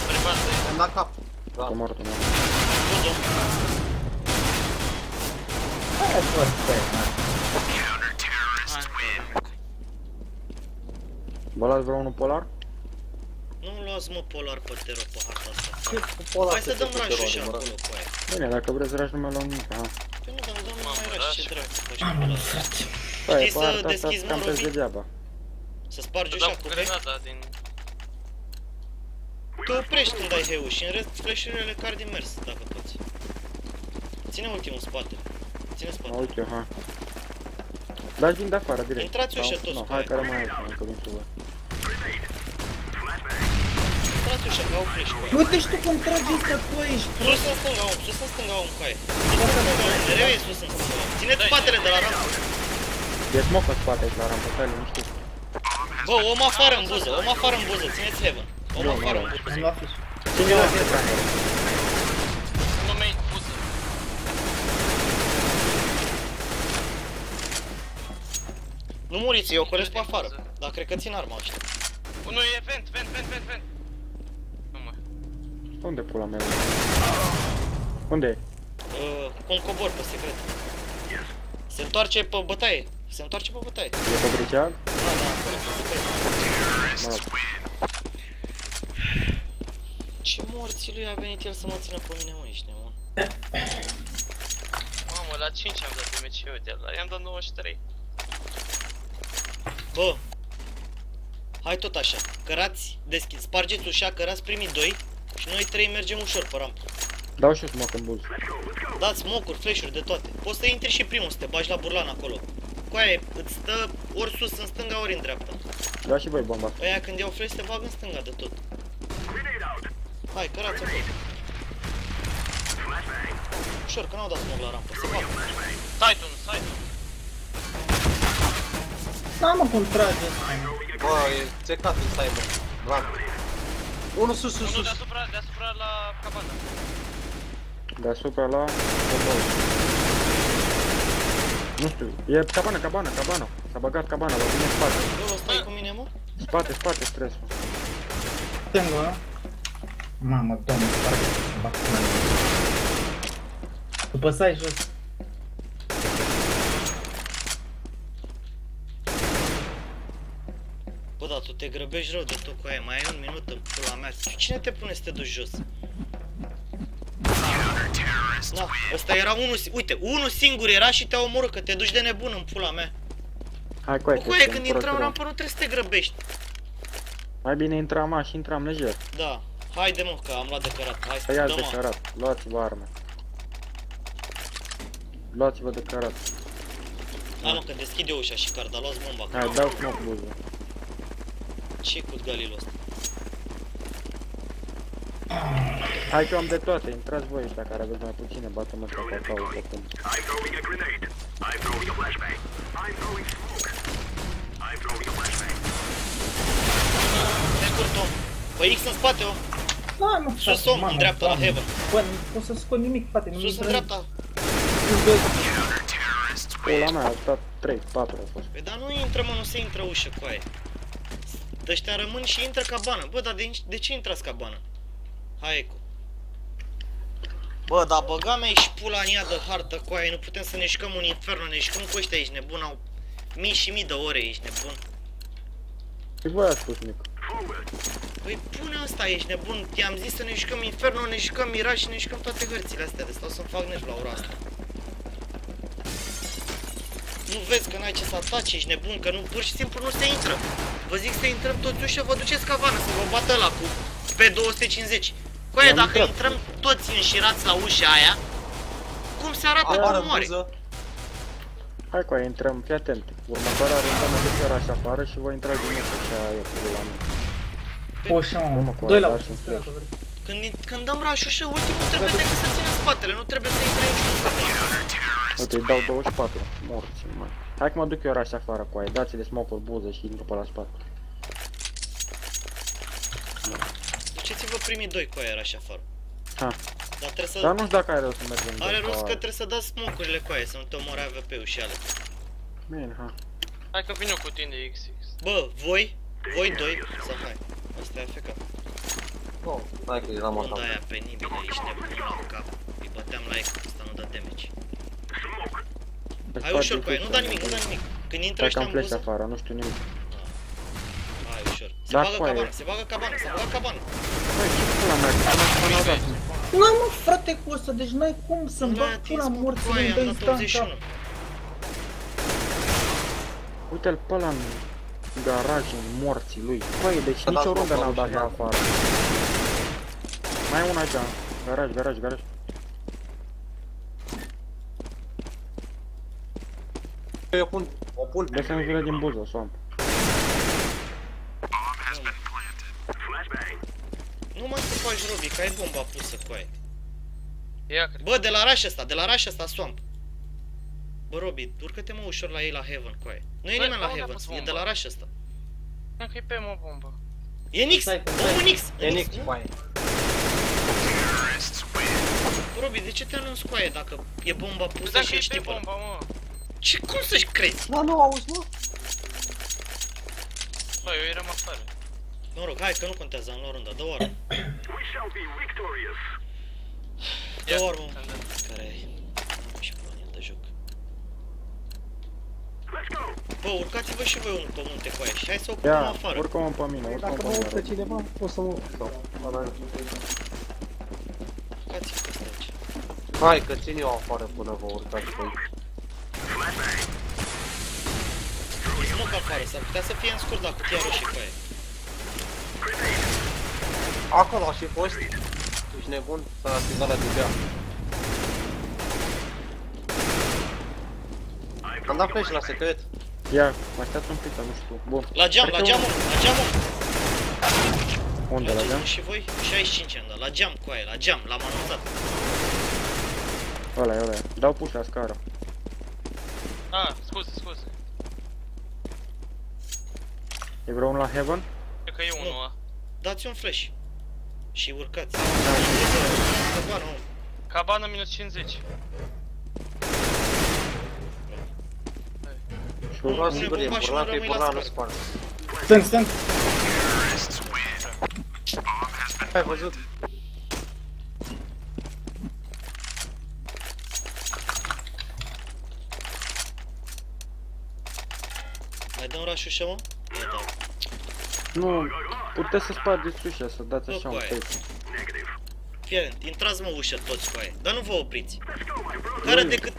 Privat. Am dat cap. Da. Cu mortul meu. Buză. Hai, foarte. Vă las vreo unul polar? Nu luați, mă, polar pe tero pe harta asta. Ce cu pola Hai să asta dăm cu rush-ul și teroare, acolo, cu aia. Bine, dacă vreți rush nu mai luăm nimic, ha. Păi nu, dar dăm Mamă, mai rush. rush, ce dracu să faci Am acolo? frate. Băi, Știi pe să harta asta deschizi, mă, cam pe Robi? degeaba. Să spargi Să ușa dau cu cu B? grenada din... Tu oprești când ai heu și în rest flash-urile le car din mers, dacă poți. Ține ultimul în spate. Ține Mă spate. uit eu, ha. Dați din de afară, direct. Intrați ușa Sau- toți nu, cu hai aia. că rămâne aici, încă vin sub. Intrați ușa, că au flash cu aia. Uite și tu cum trage ăsta tu aici. Sus în stânga, om, sus în stânga, om, cu aia. Sus în stânga, om, mereu e sus în stânga, om. Țineți spatele de la rampă. E smoke în spate aici la rampă, stai liniștit. Bă, om afară în buză, om afară în buză, țineți heaven. Om afară în buză. Am luat fiș. Ține la ecran. Nu main, fuză. Nu muriți, eu ocolesc pe afară. Dar cred că țin arma ăștia. Nu, e vent. Nu mă. Unde pula mea? Unde e? Cum cobor pe secret. Se întoarce pe bătaie. Se întoarce pe bătaie. E pe briceag? Da, acolo, pe secret. Mă rog. Ce morții lui a venit el să mă țină pe mine, mă, ești nebun. Mamă, la 5 am dat DMC-ul de ăla, i-am dat 93. Bă, hai tot așa, cărați, deschizi, spargeți ușa, cărați primii 2 și noi 3 mergem ușor pe rampă. Dau și smoke în buz. Dați smoke-uri, flash-uri, de toate. Poți să intri și primul, să te bagi la burlan acolo. Cu aia îți stă ori sus în stânga, ori în dreapta. Da și voi bomba. Aia când iau flash, te bag în stânga de tot. Hai, cărați acolo. Ușor, că n-au dat smoke la rampă, se bag. Site-ul. N-am cum trage ăsta. Bă, e țecat în timer. Vlad. Unul sus. Unul deasupra la cabana. Deasupra la... Nu știu, e cabana. S-a băgat cabana, la tine în spate. Bă, stai cu mine, mă? Spate, stresul. Stângă. Mamă, doamne, sparge. Bac. După sai jos. Bă, dar tu te grăbești rău de tot cu aia, mai ai un minut în pula mea. Cine te pune să te duci jos? Da, ăsta era unul, uite, unul singur era și te-a omorât, că te duci de nebun în pula mea. Hai cu aia, Cu aia, când intrăm în rampă, nu trebuie să te grăbești. Mai bine intram și intram lejer. Da, haide mă, că am luat de cărat. Hai, Păi ia dă de mă. cărat, luați-vă arme. Luați-vă de cărat. Hai mă, că deschid eu ușa și carda, luați bomba. Hai, dau smoke buză. Ce cu galilul ăsta? Hai că am de toate, intrați voi ăștia care aveți mai puține, bată-mă ăsta cacao acum. Scurt om. Pe X în spate, o. Da, nu, Sus om, în dreapta, la heaven. Bă, nu pot să scot nimic, frate, nu Sus în dreapta. Pula mea, au stat 3, 4 au fost. Păi dar nu intră, mă, nu se intră ușă cu aia. Ăștia rămân și intră cabană. Bă, dar de ce intrați cabană? Hai, Eco. Bă, dar băga mea și pula în ea de hartă cu aia, nu putem să ne jucăm un inferno, ne jucăm cu ăștia, ești nebun, au mii și mii de ore, ești nebun. Și voi ați spus, Nicu. Păi pune asta, ești nebun, i-am zis să ne jucăm inferno, ne jucăm miraj și ne jucăm toate hărțile astea, de stau să-mi fac nervi la ora asta. Nu vezi că n-ai ce să ataci, ești nebun, că nu, pur și simplu nu se intră. Vă zic să intrăm toți ușă, vă duceți cavană, să vă bată ăla cu pe 250. Cu aia, dacă intrăm toți înșirați la ușa aia, cum se arată cum moare? Hai cu aia, intrăm, fii atent. Următoarea rândă mă duc oraș afară și voi intra din nou și aia e pula mea. Poșa, Bă, mă, cu 2 aia, la da, și un flash. Când dăm rush ușă, ultimul trebuie decât să țină spatele, nu trebuie să intre niciun cavană. Uite, îi dau 24, morți, mă. Hai că mă duc eu oraș afară cu aia, dați-le smoke-uri buză și intru pe la spate. Duceți-vă primii doi cu aia așa afară. Ha. Dar trebuie să... Dar nu știu dacă are rost să mergem. Are rost că trebuie să dați smoke-urile cu aia, să nu te omoare AVP-ul și ale. Bine, ha. Hai că vin eu cu tine, XX. Bă, voi doi, să hai. Asta e AFK. Oh, hai că eram Runda așa. aia penibilă, ești nebun la cap. Îi băteam la eco, asta nu dă damage. Hai ușor cu aia, nu da nimic, nu da nimic. Când intră Hai că ăștia am în flash buză... afară, nu știu nimic. Hai ușor. Se Da, bagă cu aia. cabană, se bagă cabană, se bagă cabană. Băi, ce pula mea, că n-au dat. Nu, mă, frate, cu ăsta, deci n-ai cum să-mi bag pula morții cu aia, în am dat 21. Uite-l pe ăla în garaj, în morții lui. Băi, deci A dat nicio rundă smoke n-au dat și ea ea. afară. Mai e una aici, garaj. Eu o pun. Dă-să-mi din buză, swamp. Nu mă să faci, Robi, că ai bomba pusă cu aia. Ia, cred. Bă, de la rush ăsta, swamp. Bă, Robi, urcă-te mă ușor la ei la heaven cu aia. Nu e Bă, nimeni la unde a heaven, pus e de bomba? la rush ăsta. Că e pe mă bombă. E Nix, Stai, omul Nix. E Nix, nu? coaie. Robi, de ce te anunț cu aia dacă e bomba pusă Dacă și e ești pe tipul ăla? bomba, mă. Ce, cum să-și crezi? Da, nu auzi, mă? Bă, eu eram afară. Mă rog, hai că nu contează, am luat runda, dă oară. Dă oară, mă. Care e? Am și plan el de joc. Bă, urcați-vă și voi unul pe munte cu aia și hai să o ocupăm Ia, afară. urcă-mă pe mine, urcă-mă Dacă pe mă urcă mine. cineva, o să mă urc. Urcați-vă pe ăsta aici. Hai că țin eu afară până vă urcați voi. E smoke afară, s-ar putea să fie în scurt la cutia roșie cu aia. Acolo a și fost. Ești nebun? S-a activat la dubea. Am dat flash la secret. Ia, mai stați un pic, că nu știu. Bun. La geam, la geam, la geam. Unde, la geam? Și voi? 65 am dat, la geam cu aia, la geam, l-am anunțat. Ăla e. Dau push la scară. Ah, scuze. E vreun la heaven? Cred că e unul ăla. Dați un flash. Și urcați. Cabana minus 50. Și Vreau sigur e burlat, e burlat, nu spart. Stâng. Ai văzut? lași ușă, mă? E, da. Nu, puteți să spargeți ușa, să dați așa un Coaie. face. Fii atent, intrați mă ușă toți cu aia, dar nu vă opriți. Care decât...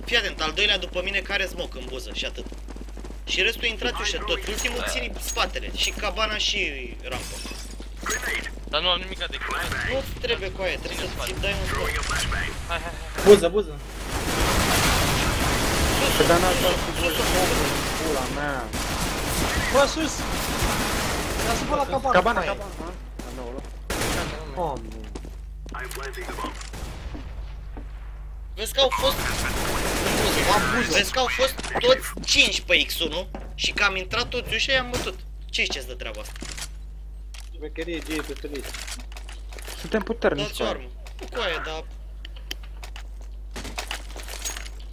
Fii atent, al doilea după mine care smoke în buză și atât. Și restul intrați ușă toți, ultimul ține spatele, și cabana și rampă. Dar nu am nimic de când. Nu trebuie cu aia, trebuie să-ți dai un smoke. Hai. Buză. Că dar n-ați dat cu voi smoke-ul, pula mea. Bă, sus! Lasă-vă la cabană. Cabana, mai e. cabana. A, nouă, ăla. Doamne. Vezi că au fost... Vezi că au fost toți 5 pe X1 și că am intrat toți ușa i-am bătut. Ce ziceți de treaba asta? Șmecherie, G pe ferit. Suntem puternici Dați cu o aia. armă. Cu aia, dar...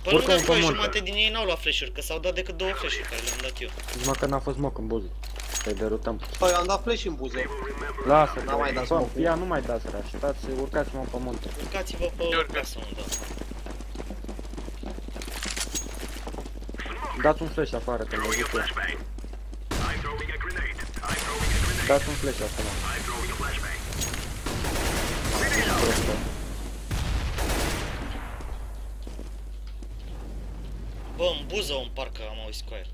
Păi Urcă nu, un dacă voi pământ. jumate din ei n-au luat flash-uri, că s-au dat decât 2 flash-uri care le-am dat eu. Numai că n-a fost smoke în buză. Să-i derutăm. Păi, am dat flash în buze. Lasă, N-am mai dat bă, smoke. ia, nu mai dați raș, stați, urcați-mă pe munte. Urcați-vă pe Eu urc. casă, mă, da. Dați un flash afară, că mă zic eu. Dați un flash afară. Bă, în buză în parcă am auzit cu aia.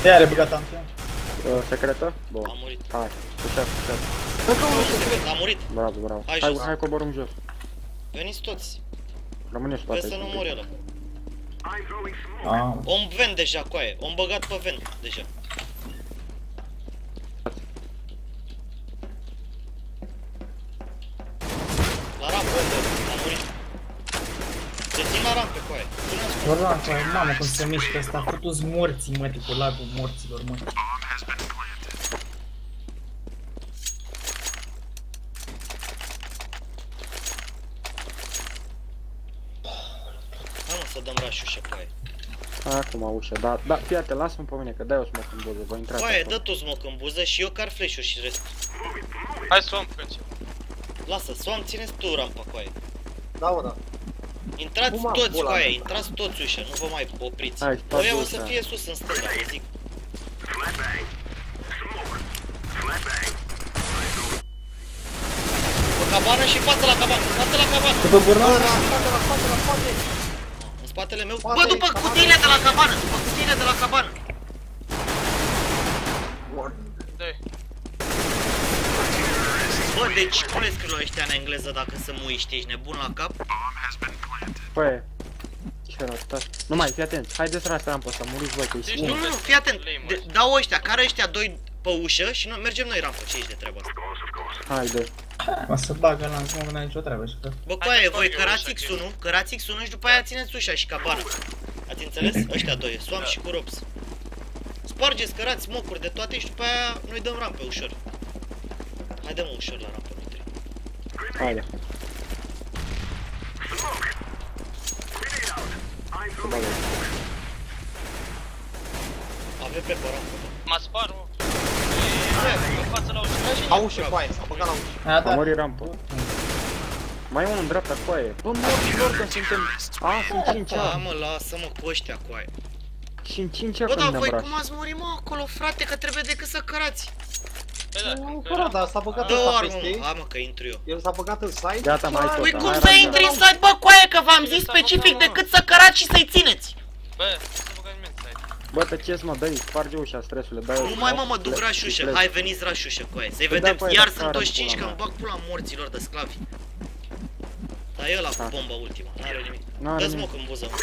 Te are băgat ampion. Secretă? Bun. A murit. Hai, pușați. A murit. Bravo. Hai Hai, jos. hai coborâm jos. Veniți toți. Rămâne spate. Vezi să nu mori ăla. Ah, Om ven deja cu aia. Om băgat pe ven deja. La rampă, a murit. Se țin la rampe cu aia. mamă cum se mișcă ăsta, fătu-ți morții, mă, cu lagul morților, mă. Hai mă să dăm rush ușa cu aia. Acum ușa, da, fii atent, lasă-mă pe mine, că dai o smoke în buză, voi intrați Cu aia, acolo. dă tu smoke în buză și eu car flash-uri și restul. Hai să o am pe încep. Lasă, Swam, țineți tu rampa cu aia. Da, mă, da. Intrați Cum am toți pula cu aia, mea? intrați toți ușa, nu vă mai opriți. Hai, sparge Oia o să ușa. fie sus în stânga, vă zic. Pe cabană și față la cabană, față la cabană. După burna? În spatele meu. Spate, Bă, după cabană. cutiile de la cabană, după cutiile de la cabană. Doi. Bă, deci cum le scriu la ăștia în engleză dacă sunt muiști, ești nebun la cap? Păi, ce era asta? Nu mai, fii atent, haideți să rampă ăsta, muriți voi, că e Nu, scum. nu, fii atent, dau ăștia, care ăștia doi pe ușă și noi mergem noi rampă, ce ești de treaba asta? Haide. Mă să bagă la nu n-ai nicio treabă, și că... Bă, cu Hai aia, să voi fac eu cărați ușa, X1, cărați X1 și după aia țineți ușa și cabană. Ați înțeles? Ăștia doi, Swam și cu Robs. Spargeți, cărați smocuri de toate și după aia noi dăm rampe ușor. Haide mă ușor la rampă, noi trei. Haide. Avem pe rampă. Mă spar, mă. În față la ușă. La ușă, cu aia, s-a băgat la ușă. A, A murit rampă. Mai e unul în dreapta cu aia. Bă, morților, că suntem... A, sunt 5 Da, ani. mă, lasă-mă cu ăștia cu aia. Și în 5 Bă, ani dar când voi ne-am cum ați murit, mă, acolo, frate, că trebuie decât să cărați. Păi da, Nu, că fără, era- dar s-a băgat Dă o ăsta armă, peste. mă, hai mă, că intru eu. El s-a băgat în site. Gata, mai tot. Păi Hai, cum hai, să hai. intri în site, bă, cu aia, că v-am zis specific decât să cărați și să-i țineți. Bă, nu se băga nimeni în site. Bă, tăceți mă, dă-i, sparge ușa, stresule, dai o... Nu mai mă duc raș ușă, hai veniți raș ușă cu aia, să-i Păi vedem, da, păi, iar dar sunt care toți pula 5 că mea? îmi bag pula morților de sclavi. Dar e ăla cu Ha. bomba ultima, n-are nimic. N-are Dă nimic. smoke în buză, mă.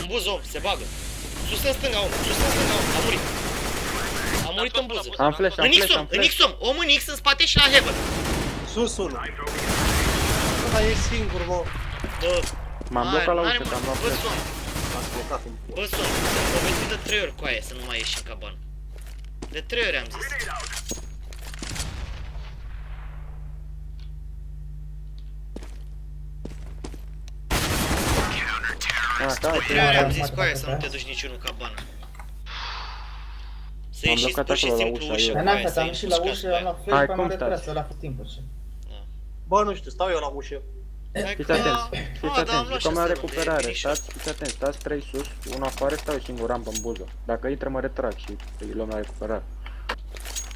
În buză, om, se bagă. Sus în stânga, om, sus în stânga, om, a murit. A murit în buză. Am flash, am În flash, X-om, am în flash. X-om, om în X în spate și la heaven. Sus unul. Bă, dar e singur, mă. Bă, M-am blocat la n-are, ușă, mă, că am luat bă, flash. Som, Ați blocat în bă, Som, ți-am povestit de 3 ori cu aia să nu mai ieși în cabană. De 3 ori am zis. Ah, da, De 3 ori am zis cu aia să nu da. te duci niciunul în cabană. Să M-am ieșiți blocat pur și acolo la simplu ușa, ușă eu. cu Dar n-am aia, stat, să am îi ieșit la pușcați ușă, pe am aia. luat flash, Hai, m-am cum retras, stați? ăla cu timpul și... Bă, nu știu, stau eu la ușă. Fiți atenți, fiți dar am atenți, luat jucăm la 6 recuperare, runde, stați, fiți atenți, stați 3 sus, unul afară, stau eu singur rampă în buză. Dacă intră mă retrag și îi luăm la recuperare.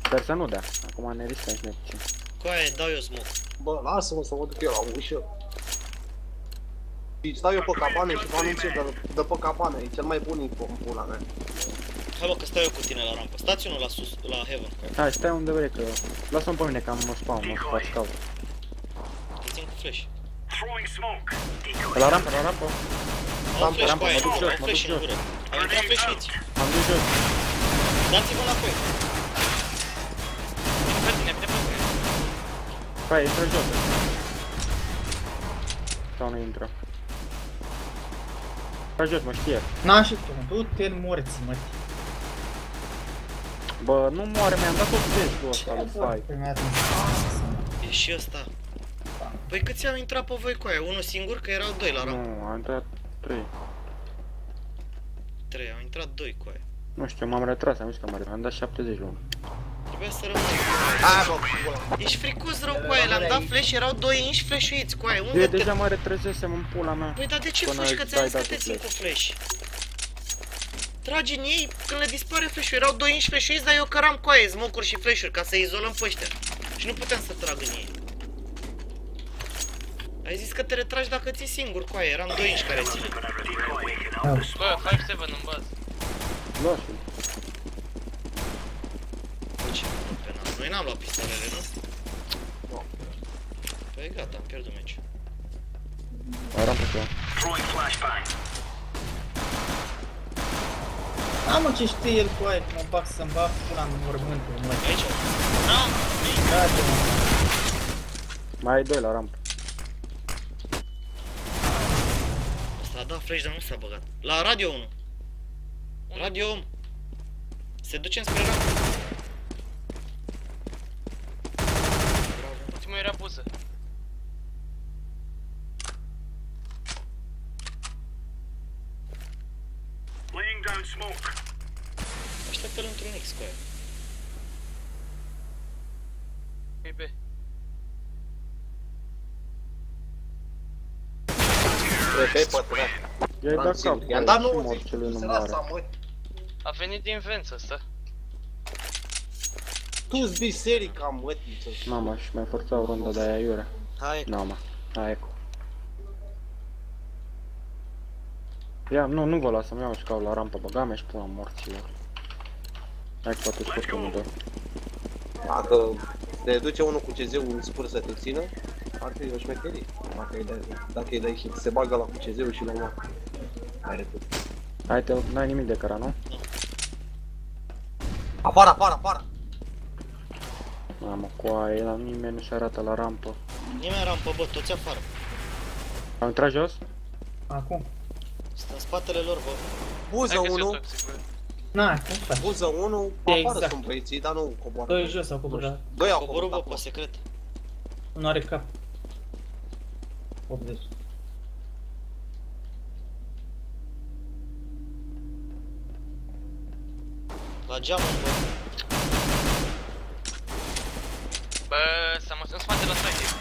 Sper să nu dea, acum ne riscăm și ne puțin. Coaie, dau eu smoke. Bă, lasă-mă să mă duc eu la ușă. Și stau eu pe cabane și vă anunț eu de pe cabane, e cel mai bun info în pula mea. Hai bă, că stau eu cu tine la rampă. Stați unul la sus, la heaven. Hai, stai unde vrei că... Lasă-mă pe mine că am spawn, mă fac caut. Te țin cu flash. La rampă, la rampă. Au flash, rampă, coaie, mă duc jos, au mă flash duc în jos. gură. Au intrat flash-uiți. Am dus jos. Dați-vă înapoi. Vine pe tine, vine pe tine. Hai, intră jos. Sau nu intră? Intră jos, mă știe. N-a și tu, du-te în morți, mă. Bă, nu moare, mi-am dat tot testul ăsta lui Fai. E și ăsta. Păi câți au intrat pe voi, coaie? Unul singur, că erau doi la rampă. Nu, a intrat 3. 3, au intrat 2, coaie. Nu știu, m-am retras, am zis că am dat 70 la 1. Trebuia să rămână. Hai bă, pula. Ești fricos rău, coaie, le-am dat flash, erau 2 inși flash-uiți, coaie. Unde Eu te... deja mă retrăsesem în pula mea. Păi dar de ce Până fugi, că ai ți-am zis că dat te cu țin cu flash. flash? Tragi în ei când le dispare flash-ul. Erau 2 inși flash-uiți, dar eu căram coaie, smoke-uri și flash-uri ca să izolăm pe ăștia. Și nu puteam să trag în ei. Ai zis că te retragi dacă ții singur, coaie, eram 2 inși care ține. Bă, 5-7 în bază. Luați-l. Ce penal. Noi n-am luat pistolele, nu? Păi gata, am pierdut meci. La rampă ceva. Da, mă, ce știe el cu aia, că mă bag să-mi bag pula în mormântul, mă. Aici? Mai ai 2 la rampă. Ăsta a dat flash, dar nu s-a băgat. La radio 1. Radio om. Se duce spre rampă. Ultimul era buză. Așteaptă-l într-un X cu aia. E B. Pe pătrat. I-ai dat cap. I-am dat și 90, morțele nu se moare. lasă, mă. A venit din Vență ăsta. Tu-ți biserica, mătiță. Mama, și mai forța o rundă de aia iurea. Hai. Mama, hai cu. Ia, nu vă lasă, mi-au și la rampă, băga-mea și până morților. Hai că poate scot unul doi. Dacă te duce unul cu CZ-ul în spur să te țină, ar fi o șmecherie. Dacă îi dai hit, se bagă la cu CZ-ul și l-a luat. Hai repede. Hai, n-ai nimic de cara, nu? Afară, afară, afară! Mamă, coaie, la nimeni nu se arată la rampă. Nimeni rampă, bă, toți afară. Am intrat jos? Acum. Stă în spatele lor, bă. Buză Hai că se 1, toxic, bă. Na, cum faci? buză 1, afară Exact. sunt băieții, dar nu coboară. Doi jos au coborât. Doi au Coborâ, coborât bă, pe secret. Nu are cap. 80. La geamul, bă. Bă, s-a măsut în spate la site.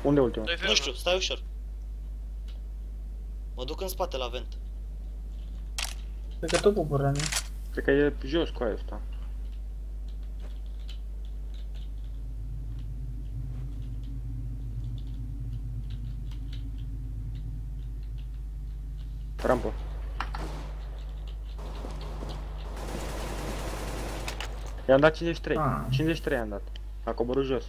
Unde e ultimul? Doi Nu știu, stai ușor. Mă duc în spate la vent. Cred că tot coborâ, nu? Cred că e jos cu aia asta. Rampă. I-am dat 53. Ah. 53 i-am dat. A coborât jos.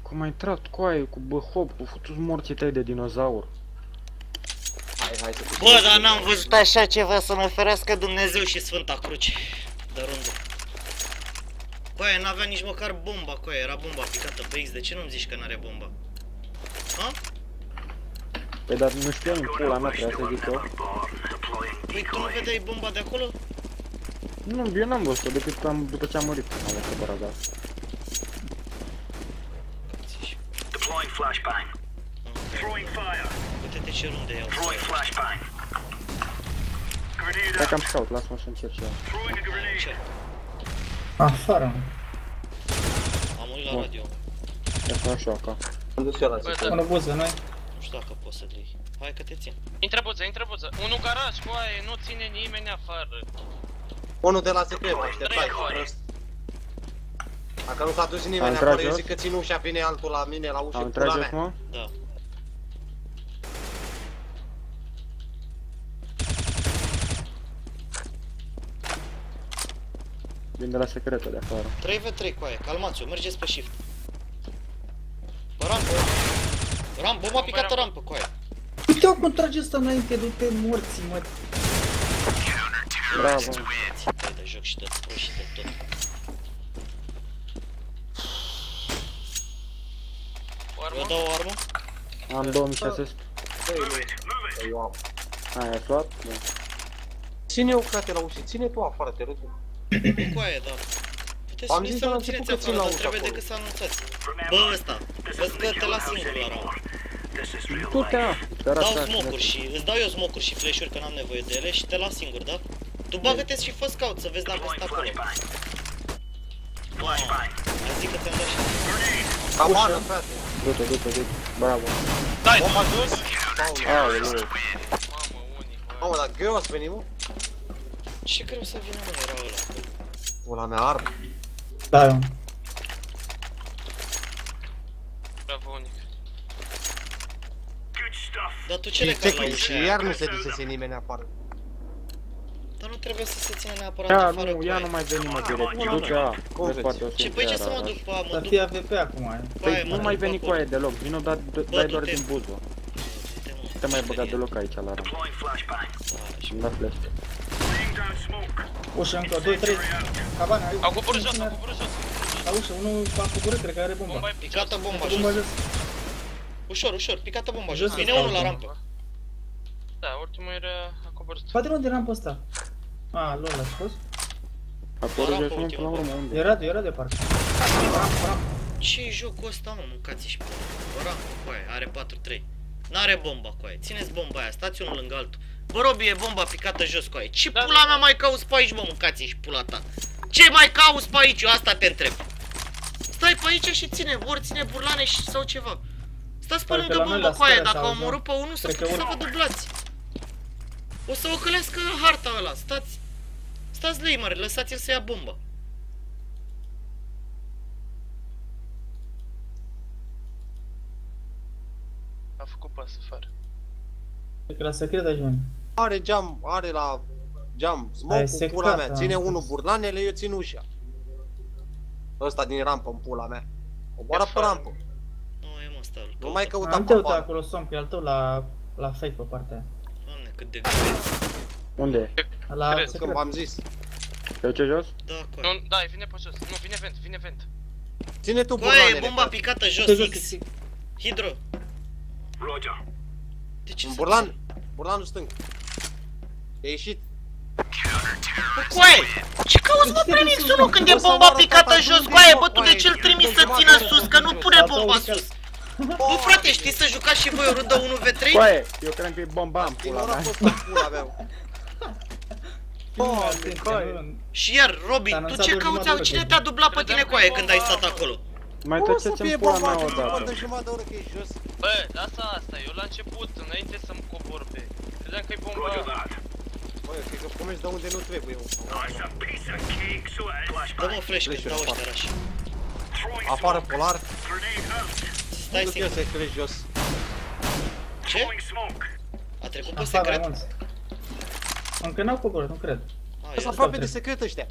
Cum a intrat cu aia, cu băhop, cu futus morții tăi de dinozaur. Hai să te Bă, dar n-am văzut așa ceva, să mă ferească Dumnezeu și Sfânta Cruce. De rândul. Coaie, n-avea nici măcar bomba, coaie, era bomba picată pe X, de ce nu-mi zici că n-are bomba? Ha? Păi dar nu știam în pula mea, trebuia să zic eu. Păi tu nu vedeai bomba de acolo? Nu, eu n-am văzut-o decât după ce am murit. Am văzut băraga. Uite-te ce runde iau. Hai că am scout, lasă-mă să încerc și eu. Ce? Afară. Am uit la radio. Ia-ți și eu acá. Am dus eu la Bă, zi. Până buză, noi. Nu știu dacă poți să-l iei. Hai că te țin. Intră buță. Unul garaj, coaie, nu ține nimeni afară. Unul de la secret, mă așteptai, prost. Dacă nu s-a dus nimeni Am acolo, intrat eu jos? zic că țin ușa, vine altul la mine, la ușă, Am pula intrat mea. jos, mă? Da. Vin de la secretă de afară. 3v3 coaie, calmați-o, mergeți pe shift. Pe rampă. Rampă, bomba picată rampă, coaie. Uite-o cum trage ăsta înainte, du-te morții, mă. Bravo. Băi, de joc și de pro și de tot. O Eu dau o armă? Am 2600. Băi, nu, eu am. Hai, ai luat? Da. Ține eu, frate, la ușă, ține tu afară, te rog. Coaie, da. Puteți Am să zis să la nu început țineți că țin afară, la dar ușă trebuie acolo. decât să anunțați. Bă, ăsta, vezi că te las singur la ramp. Tu te a, te Dau arată. smoke-uri și, îți dau eu smoke-uri și flash-uri că n-am nevoie de ele și te las singur, da? Tu bagă-te și fă scout să vezi dacă sunt acolo. Ai zic că te-am dat și... Camară, frate. Du-te, du-te, du-te. Bravo. Dai, Bomba jos. Aoleu. mamă, unii, Mamă, dar greu ați venit, mă? Ce greu să vină, mă, era ăla. Pula mea, armă. Da, eu. bravo, unic. Dar tu ce le Și cari la ce, ușa și aia? iar nu se dusese nimeni afară. Dar nu trebuie să se țină neapărat Ia, afară nu, cu ia aia. nu mai veni, mă, direct. Bună, Du-te mă. a. Cum Vezi, poate o Ce, să păi ce intre să mă iară. duc, pa, mă Să duc... fie AVP acum, aia. Coaie, Păi mă nu mai duc veni pe cu aia acolo. deloc, vino dai Bă, doar du-te. din buză. Du-te, mă, Nu te mai băga sperie. deloc aici la ram. Da, și Și-mi da flash. Ușă încă, 2, 3. Cabana, Au coborât jos, au coborât jos. La ușă, unul a coborât, cred că are bomba. Bomba e Picată bomba Bomba jos. jos. Ușor, ușor, picată bomba Jos jos. Vine stau, unul la da. rampă. Da, ultimul era a coborât. Poate nu de rampă ăsta. A, lol, l-a scos? Acolo La jos rampă, nu până la urmă unde? Era de parcă. Ce-i jocul ăsta, mă, mâncați și pe rampă, coaie, are 4-3. N-are bomba, coaie, țineți bomba aia, stați unul lângă altul. Bă, Robi, e bomba picată jos, coaie. Ce Da, pula mea mai cauți pe aici, mă, mâncați și pula ta? Ce mai cauți pe aici? Eu asta te întreb. Stai pe aici și ține, ori ține burlane și sau ceva. Stați pe Parcă lângă la noi bombă, la coaie, scară dacă s-a au auzit. omorât pe unul, să Cred că puteți să unul- vă dublați. O să ocălească harta ăla, stați. Stați lei, lăsați-l să ia bomba. A făcut pas afară. Cred că la secret ajunge. Are geam, are la geam, Ai smoke-ul, secret, pula mea. da. Ține unul burlanele, eu țin ușa. Ăsta din rampă în pula mea. Oboară pe Afară. rampă. Nu, e mă, stai. Nu mai căuta Am pe te uita afară. acolo, Som, că e al tău la fake pe partea aia. Doamne, cât de greu. Unde e? La Crezi, Când secret. v-am zis. Te duce jos? Da, coaie. Nu, da, vine pe jos. Nu, vine vent. Ține tu Coaie, e burlanele. bomba frate. picată jos, Te jos, X. X. Hidro. De ce În să- burlan, burlanul stâng. E ieșit. Bă, coaie, ce cauți mă pe Nix-1 când e O să bomba moară picată tata, jos, nu coaie? zic, Bă, mă, tu de coaie. ce-l trimiți să Nu țină moară sus, tata, că nu nu pune tata, bomba uite. sus? Bă, frate, știți să jucați și voi o rundă 1v3? Coaie, eu cred că e bomba în Din pula ora mea. fost în pula mea. Atenție, coaie. nu- Și iar, Robi, S-a tu anunțat ce de cauți? jumătate de Cine oră. te-a dublat pe tine, coaie, când ai stat acolo? Mai O să tăceți fie în pula bomba mea ce odată. de jumătate de oră că e jos. Bă, lasă asta, eu la început, înainte să-mi cobor pe... Credeam că e bomba aia. Bă, cred că pomești de unde nu trebuie. Dă-mă flash când dau ăștia rași. Afară polar. Stai Nu știu singur. să crezi jos. Ce? A trecut pe Afară, secret? mulți. Încă n-au coborât, nu cred. Sunt Ia, aproape de secret ăștia.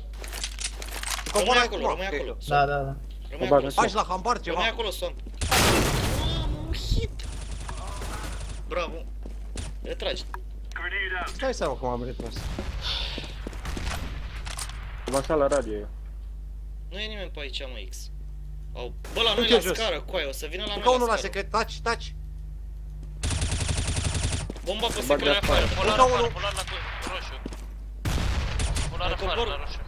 rămâi acolo, rămâi acolo. Da, da, da. Rămâi Bă, acolo, bagă son. Faci la hambar Rămâi ceva. acolo, son. Mamă, un hit. Bravo. Retragi. Stai seama cum am retras. Am așa la radio eu. Nu e nimeni pe aici, mă, X. Au... Bă, la noi Uite la jos. scară, coaie, o să vină la Încă noi unul la la scară. secret, taci. Bomba pe Bag de secret. afară. Polar Încă afară, unul. polar la roșu. Polar Mai afară, cobor. la roșu.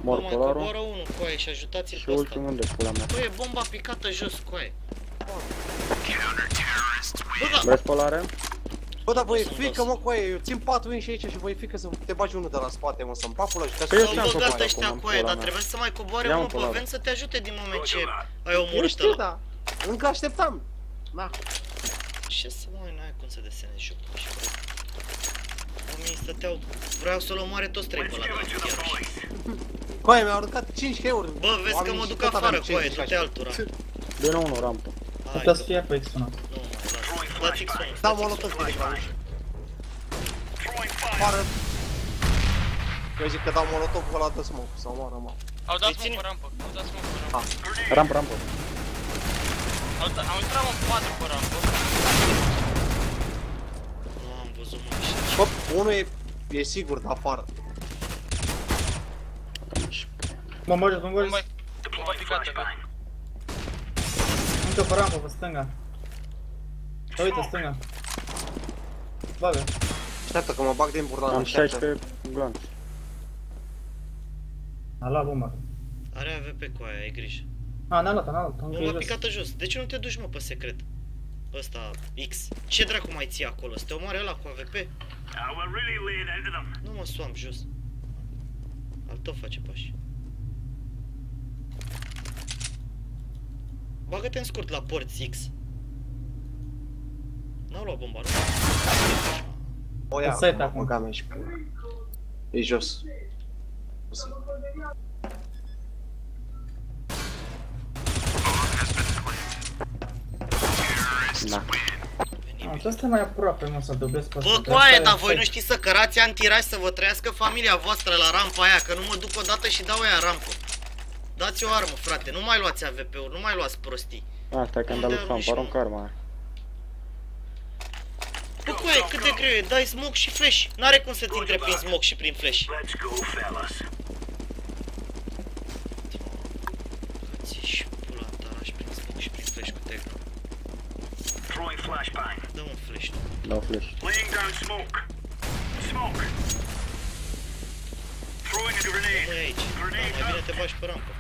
Mor mai polarul. coboară unul, coaie, și ajutați-l Și pe ăsta. ultimul unde pula mea. Bă, e bomba picată jos, coaie. Bă, da, Vreți polare? Bă, dar voi e Sunt frică, dos. mă, coaie, eu țin 4 win și aici și voi e frică să te bagi unul de la spate, mă, să-mi papulă și ca Păi eu să... știam s-au că băgat poate ăștia, acum, coaie, pula dar mea. trebuie să mai coboare Ia-mă unul pe polarul. vent să te ajute din moment ce ai Eu omorât știu, ăla. da. Încă așteptam. Na. Ce să mai n-ai cum să desenezi jocul și bă. Oamenii stăteau, vreau să-l omoare toți trei pe ăla de la iarăși. Coaie, mi-au aruncat 5 heuri. Bă, vezi că mă duc afară, coaie, du-te altura. Dă-ne unul rampă. Hai, Putea să fie pe X1. nu mai, lasă. Dați X1, Da, dați mă X1. lăsat direct la ușă. Afară. Eu zic că dau molotovul ăla de smoke, sau moară, mă. Au dat Îi ține. smoke pe rampă. Au dat smoke pe rampă. Rampă, rampă. Au intrat în 4 pe rampă. Nu am văzut mă și... Bă, unul e sigur de afară. Mă mori, mă mori. Bomba picată, bă. Încă pe rampă, pe stânga. Uite, stânga. Bagă. Așteaptă că mă bag din burdan, Am așteaptă. 16 glanț. A luat bomba. Are AVP cu aia, ai grijă. A, n-a luat, încă e Bomba jos. picată jos. De ce nu te duci, mă, pe secret? Ăsta, X. Ce dracu mai ții acolo? Să te omoare ăla cu AVP? Nu mă suam jos. Al tău face pași. Bagă-te în scurt la porți X. N-au luat bomba, nu? O ia, Site mă acum. băga mea și pe e jos. Da. Am să stai mai aproape, mă, să dublez pe Bă, ăsta. coaie, Stai, dar stai. voi nu știți să cărați antiraj să vă trăiască familia voastră la rampa aia, că nu mă duc odată și dau aia rampă. Dați o armă, frate, nu mai luați AVP-uri, nu mai luați prostii. Asta e când a lui Fam, arunc arma. Bă, coaie, cât de greu e, dai smoke și flash. N-are cum să-ți intre prin smoke și prin flash. Ți și pula ta, lași prin smoke și prin flash cu tag. Dă un flash. Dau flash. Nu e aici. Da, mai bine te bagi pe rampă.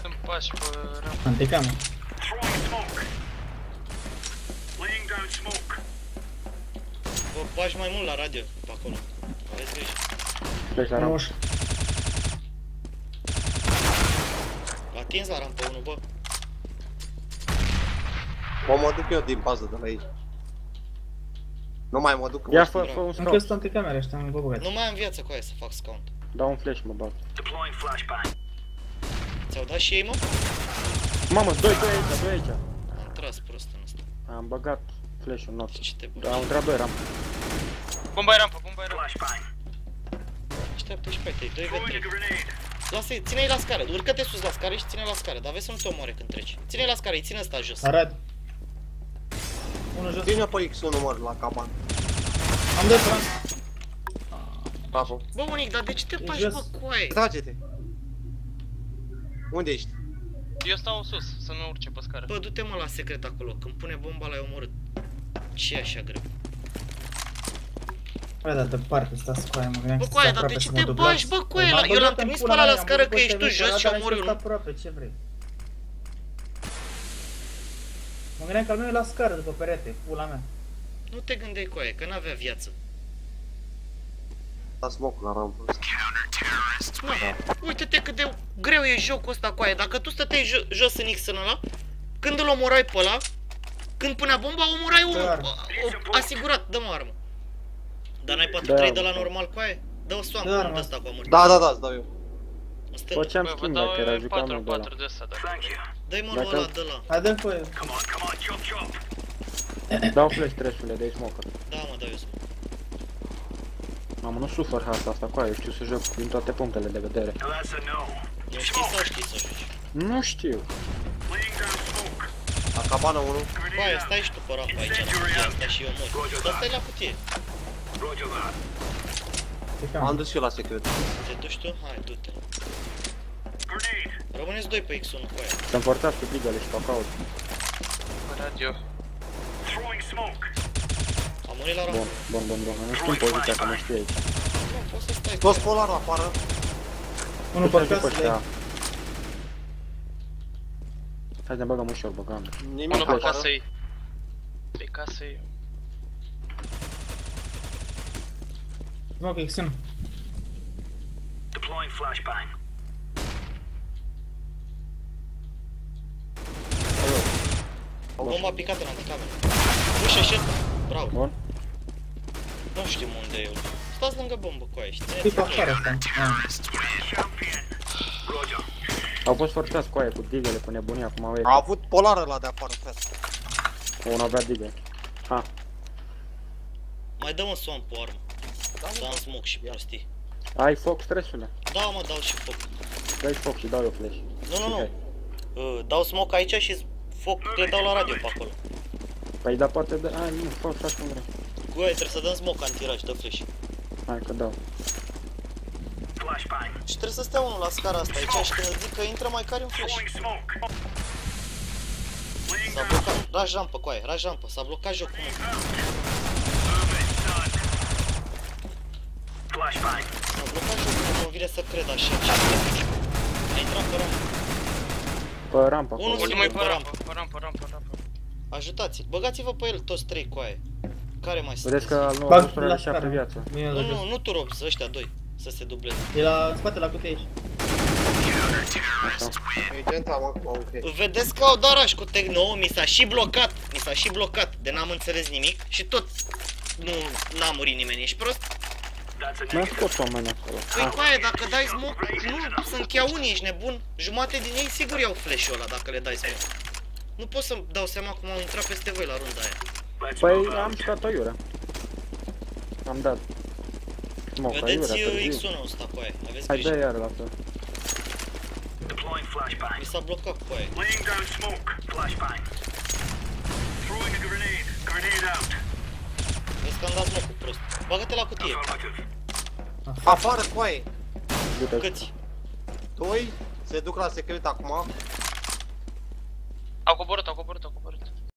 Sunt pași pe rampă. Anticamă. Bă, bagi mai mult la radio, pe acolo. Aveți grijă. Flash la Nu rampă. știu. L-a atins la rampă 1, bă. Mă duc eu din bază de la ei. Nu mai mă duc. Ia fă un Încă scout. sunt anticamere ăștia, nu vă băgați. Nu mai am viață cu aia să fac scout. Dau un flash, mă bag. Ți-au dat și ei, mă? Mamă, doi aici. Am tras prost în ăsta. Am băgat flash-ul în Ce te bă? Da, am intrat doi rampă. Bomba e rampă, bomba e rampă. Așteaptă și pe ai tăi, 2v3. Lasă-i, ține-i la scară, urcă-te sus la scară și ține la scară, dar vezi să nu te omoare când treci. Ține-i la scară, îi ține ăsta jos. Arad. Unul jos. Vine pe X1 mă la caban. Am dat ramp. Bravo. Bă, Unic, dar de ce te faci, jos. bă, coaie? Trage-te. Unde ești? Eu stau sus, să nu urce pe scară. Bă, du-te mă la secret acolo, când pune bomba l-ai omorât. Ce e așa greu? Bă, dar departe, stați cu aia, mă gândeam Bă, că coaie, stați dar de aproape ce să te mă dublați. bagi, bă, coaie? M-am Eu l-am băgat în trimis pe pula ăla mea, la am scară văzut că pe ești tu televizor, jos și dar omori ești unul. aproape, ce vrei? Mă gândeam că al meu e la scară după perete, pula mea. Nu te gândeai, coaie, că n-avea viață. Da smoke la rampă. Nu, uite-te cât de greu e jocul ăsta, coaie. Dacă tu stăteai jos în X în ăla, când îl omorai pe ăla, când punea bomba, omorai unul. Clar. Asigurat, dă-mă armă. Dar n-ai 4-3 Da, de la da. normal, coaie? Dă-o soam, Da, nu mă. de ăsta cu amăr. Da, îți dau eu. În stânga. Făceam Bă, vă schimb dau dacă era jucat unul de ăla. 4-4 de ăsta, dacă vreți. Dă-i mă Dacă- lui ăla de la. Hai, dă-mi foie. Dau flash treshule de smoker. Da, mă, dau eu să. Mamă, nu sufăr harta asta cu aia, eu știu să joc din toate punctele de vedere. Nu știi sau știi să joci? Nu știu. La cabană 1. Coaie, stai și tu pe rampă aici, la cutie asta și eu mor. Dar stai la cutie. Am dus și eu la secret. Te duci tu? Hai, du-te. Rămâneți 2 pe X1 cu aia. Să-mi forțați pe bigale și pe caut. Pe radio. Am murit la rampă. Bun. Nu știu în poziția, că nu știu aici. Nu, poți să stai. Toți polarul apară. Unul pe casă. Hai să ne băgăm ușor, băgăm. Nimic Unul pe apară. casă-i. Pe casă-i. Smoke X1. Bomba picată în anticameră. Ușă, shit. Bravo. Bun. Nu știm unde e el. Stați lângă bombă cu aia și E țineți pe afară asta. Au fost forțați cu aia, cu digele, cu nebunia, cum au A ieșit. avut polară la de afară, frate. Unul avea digel. Ha. Mai dă un swamp pe armă. Dau un smoke și prostii. Ai foc, stresule. Da, mă, dau și foc. Dai foc și dau eu flash. Nu. Dau smoke aici și foc le dau la radio pe acolo. Păi da, poate de... Ai, nu, faci cum vrei. Cu aia trebuie să dăm smoke antiraj, dă flash. Hai că dau. Și trebuie să stea unul la scara asta aici și când îți zic că intră mai cari un flash. S-a blocat, raj rampă cu aia, raj rampă, s-a blocat jocul. S-a blocat jocul, nu vine să cred așa. A intrat pe rampă. Pe rampa. Unul Unul singur mai pe rampă. pe rampă. Ajutați-l, băgați-vă pe el toți trei cu aia. Care mai Vedeți sunteți? că al Bag nostru la are 7 scară. viață. Nu e la jos. Nu tu robs, ăștia doi, să se dubleze. E la în spate la cutie aici. Așa. Agenta, mă, ok. Vedeți că au dat rush cu Tecno, mi s-a și blocat, de n-am înțeles nimic și tot n-a murit nimeni, ești prost? Mi-am scos oamenii acolo. Păi cu aia, dacă dai smoke, nu sunt chiar unii, ești nebun? Jumate din ei sigur iau flash-ul ăla dacă le dai smoke. Nu pot să-mi dau seama cum au intrat peste voi la runda aia. Păi am stat o iurea. Am dat. Smoke, Vedeți iurea, târziu. X1 ăsta cu aia, aveți Hai, dă grijă. iar la fel. Mi s-a blocat cu aia. Vezi că am dat smoke-ul prost. Bagă-te la cutie. Afară, coaie. Du-te. Câți? 2, se duc la secret acum. Au coborât.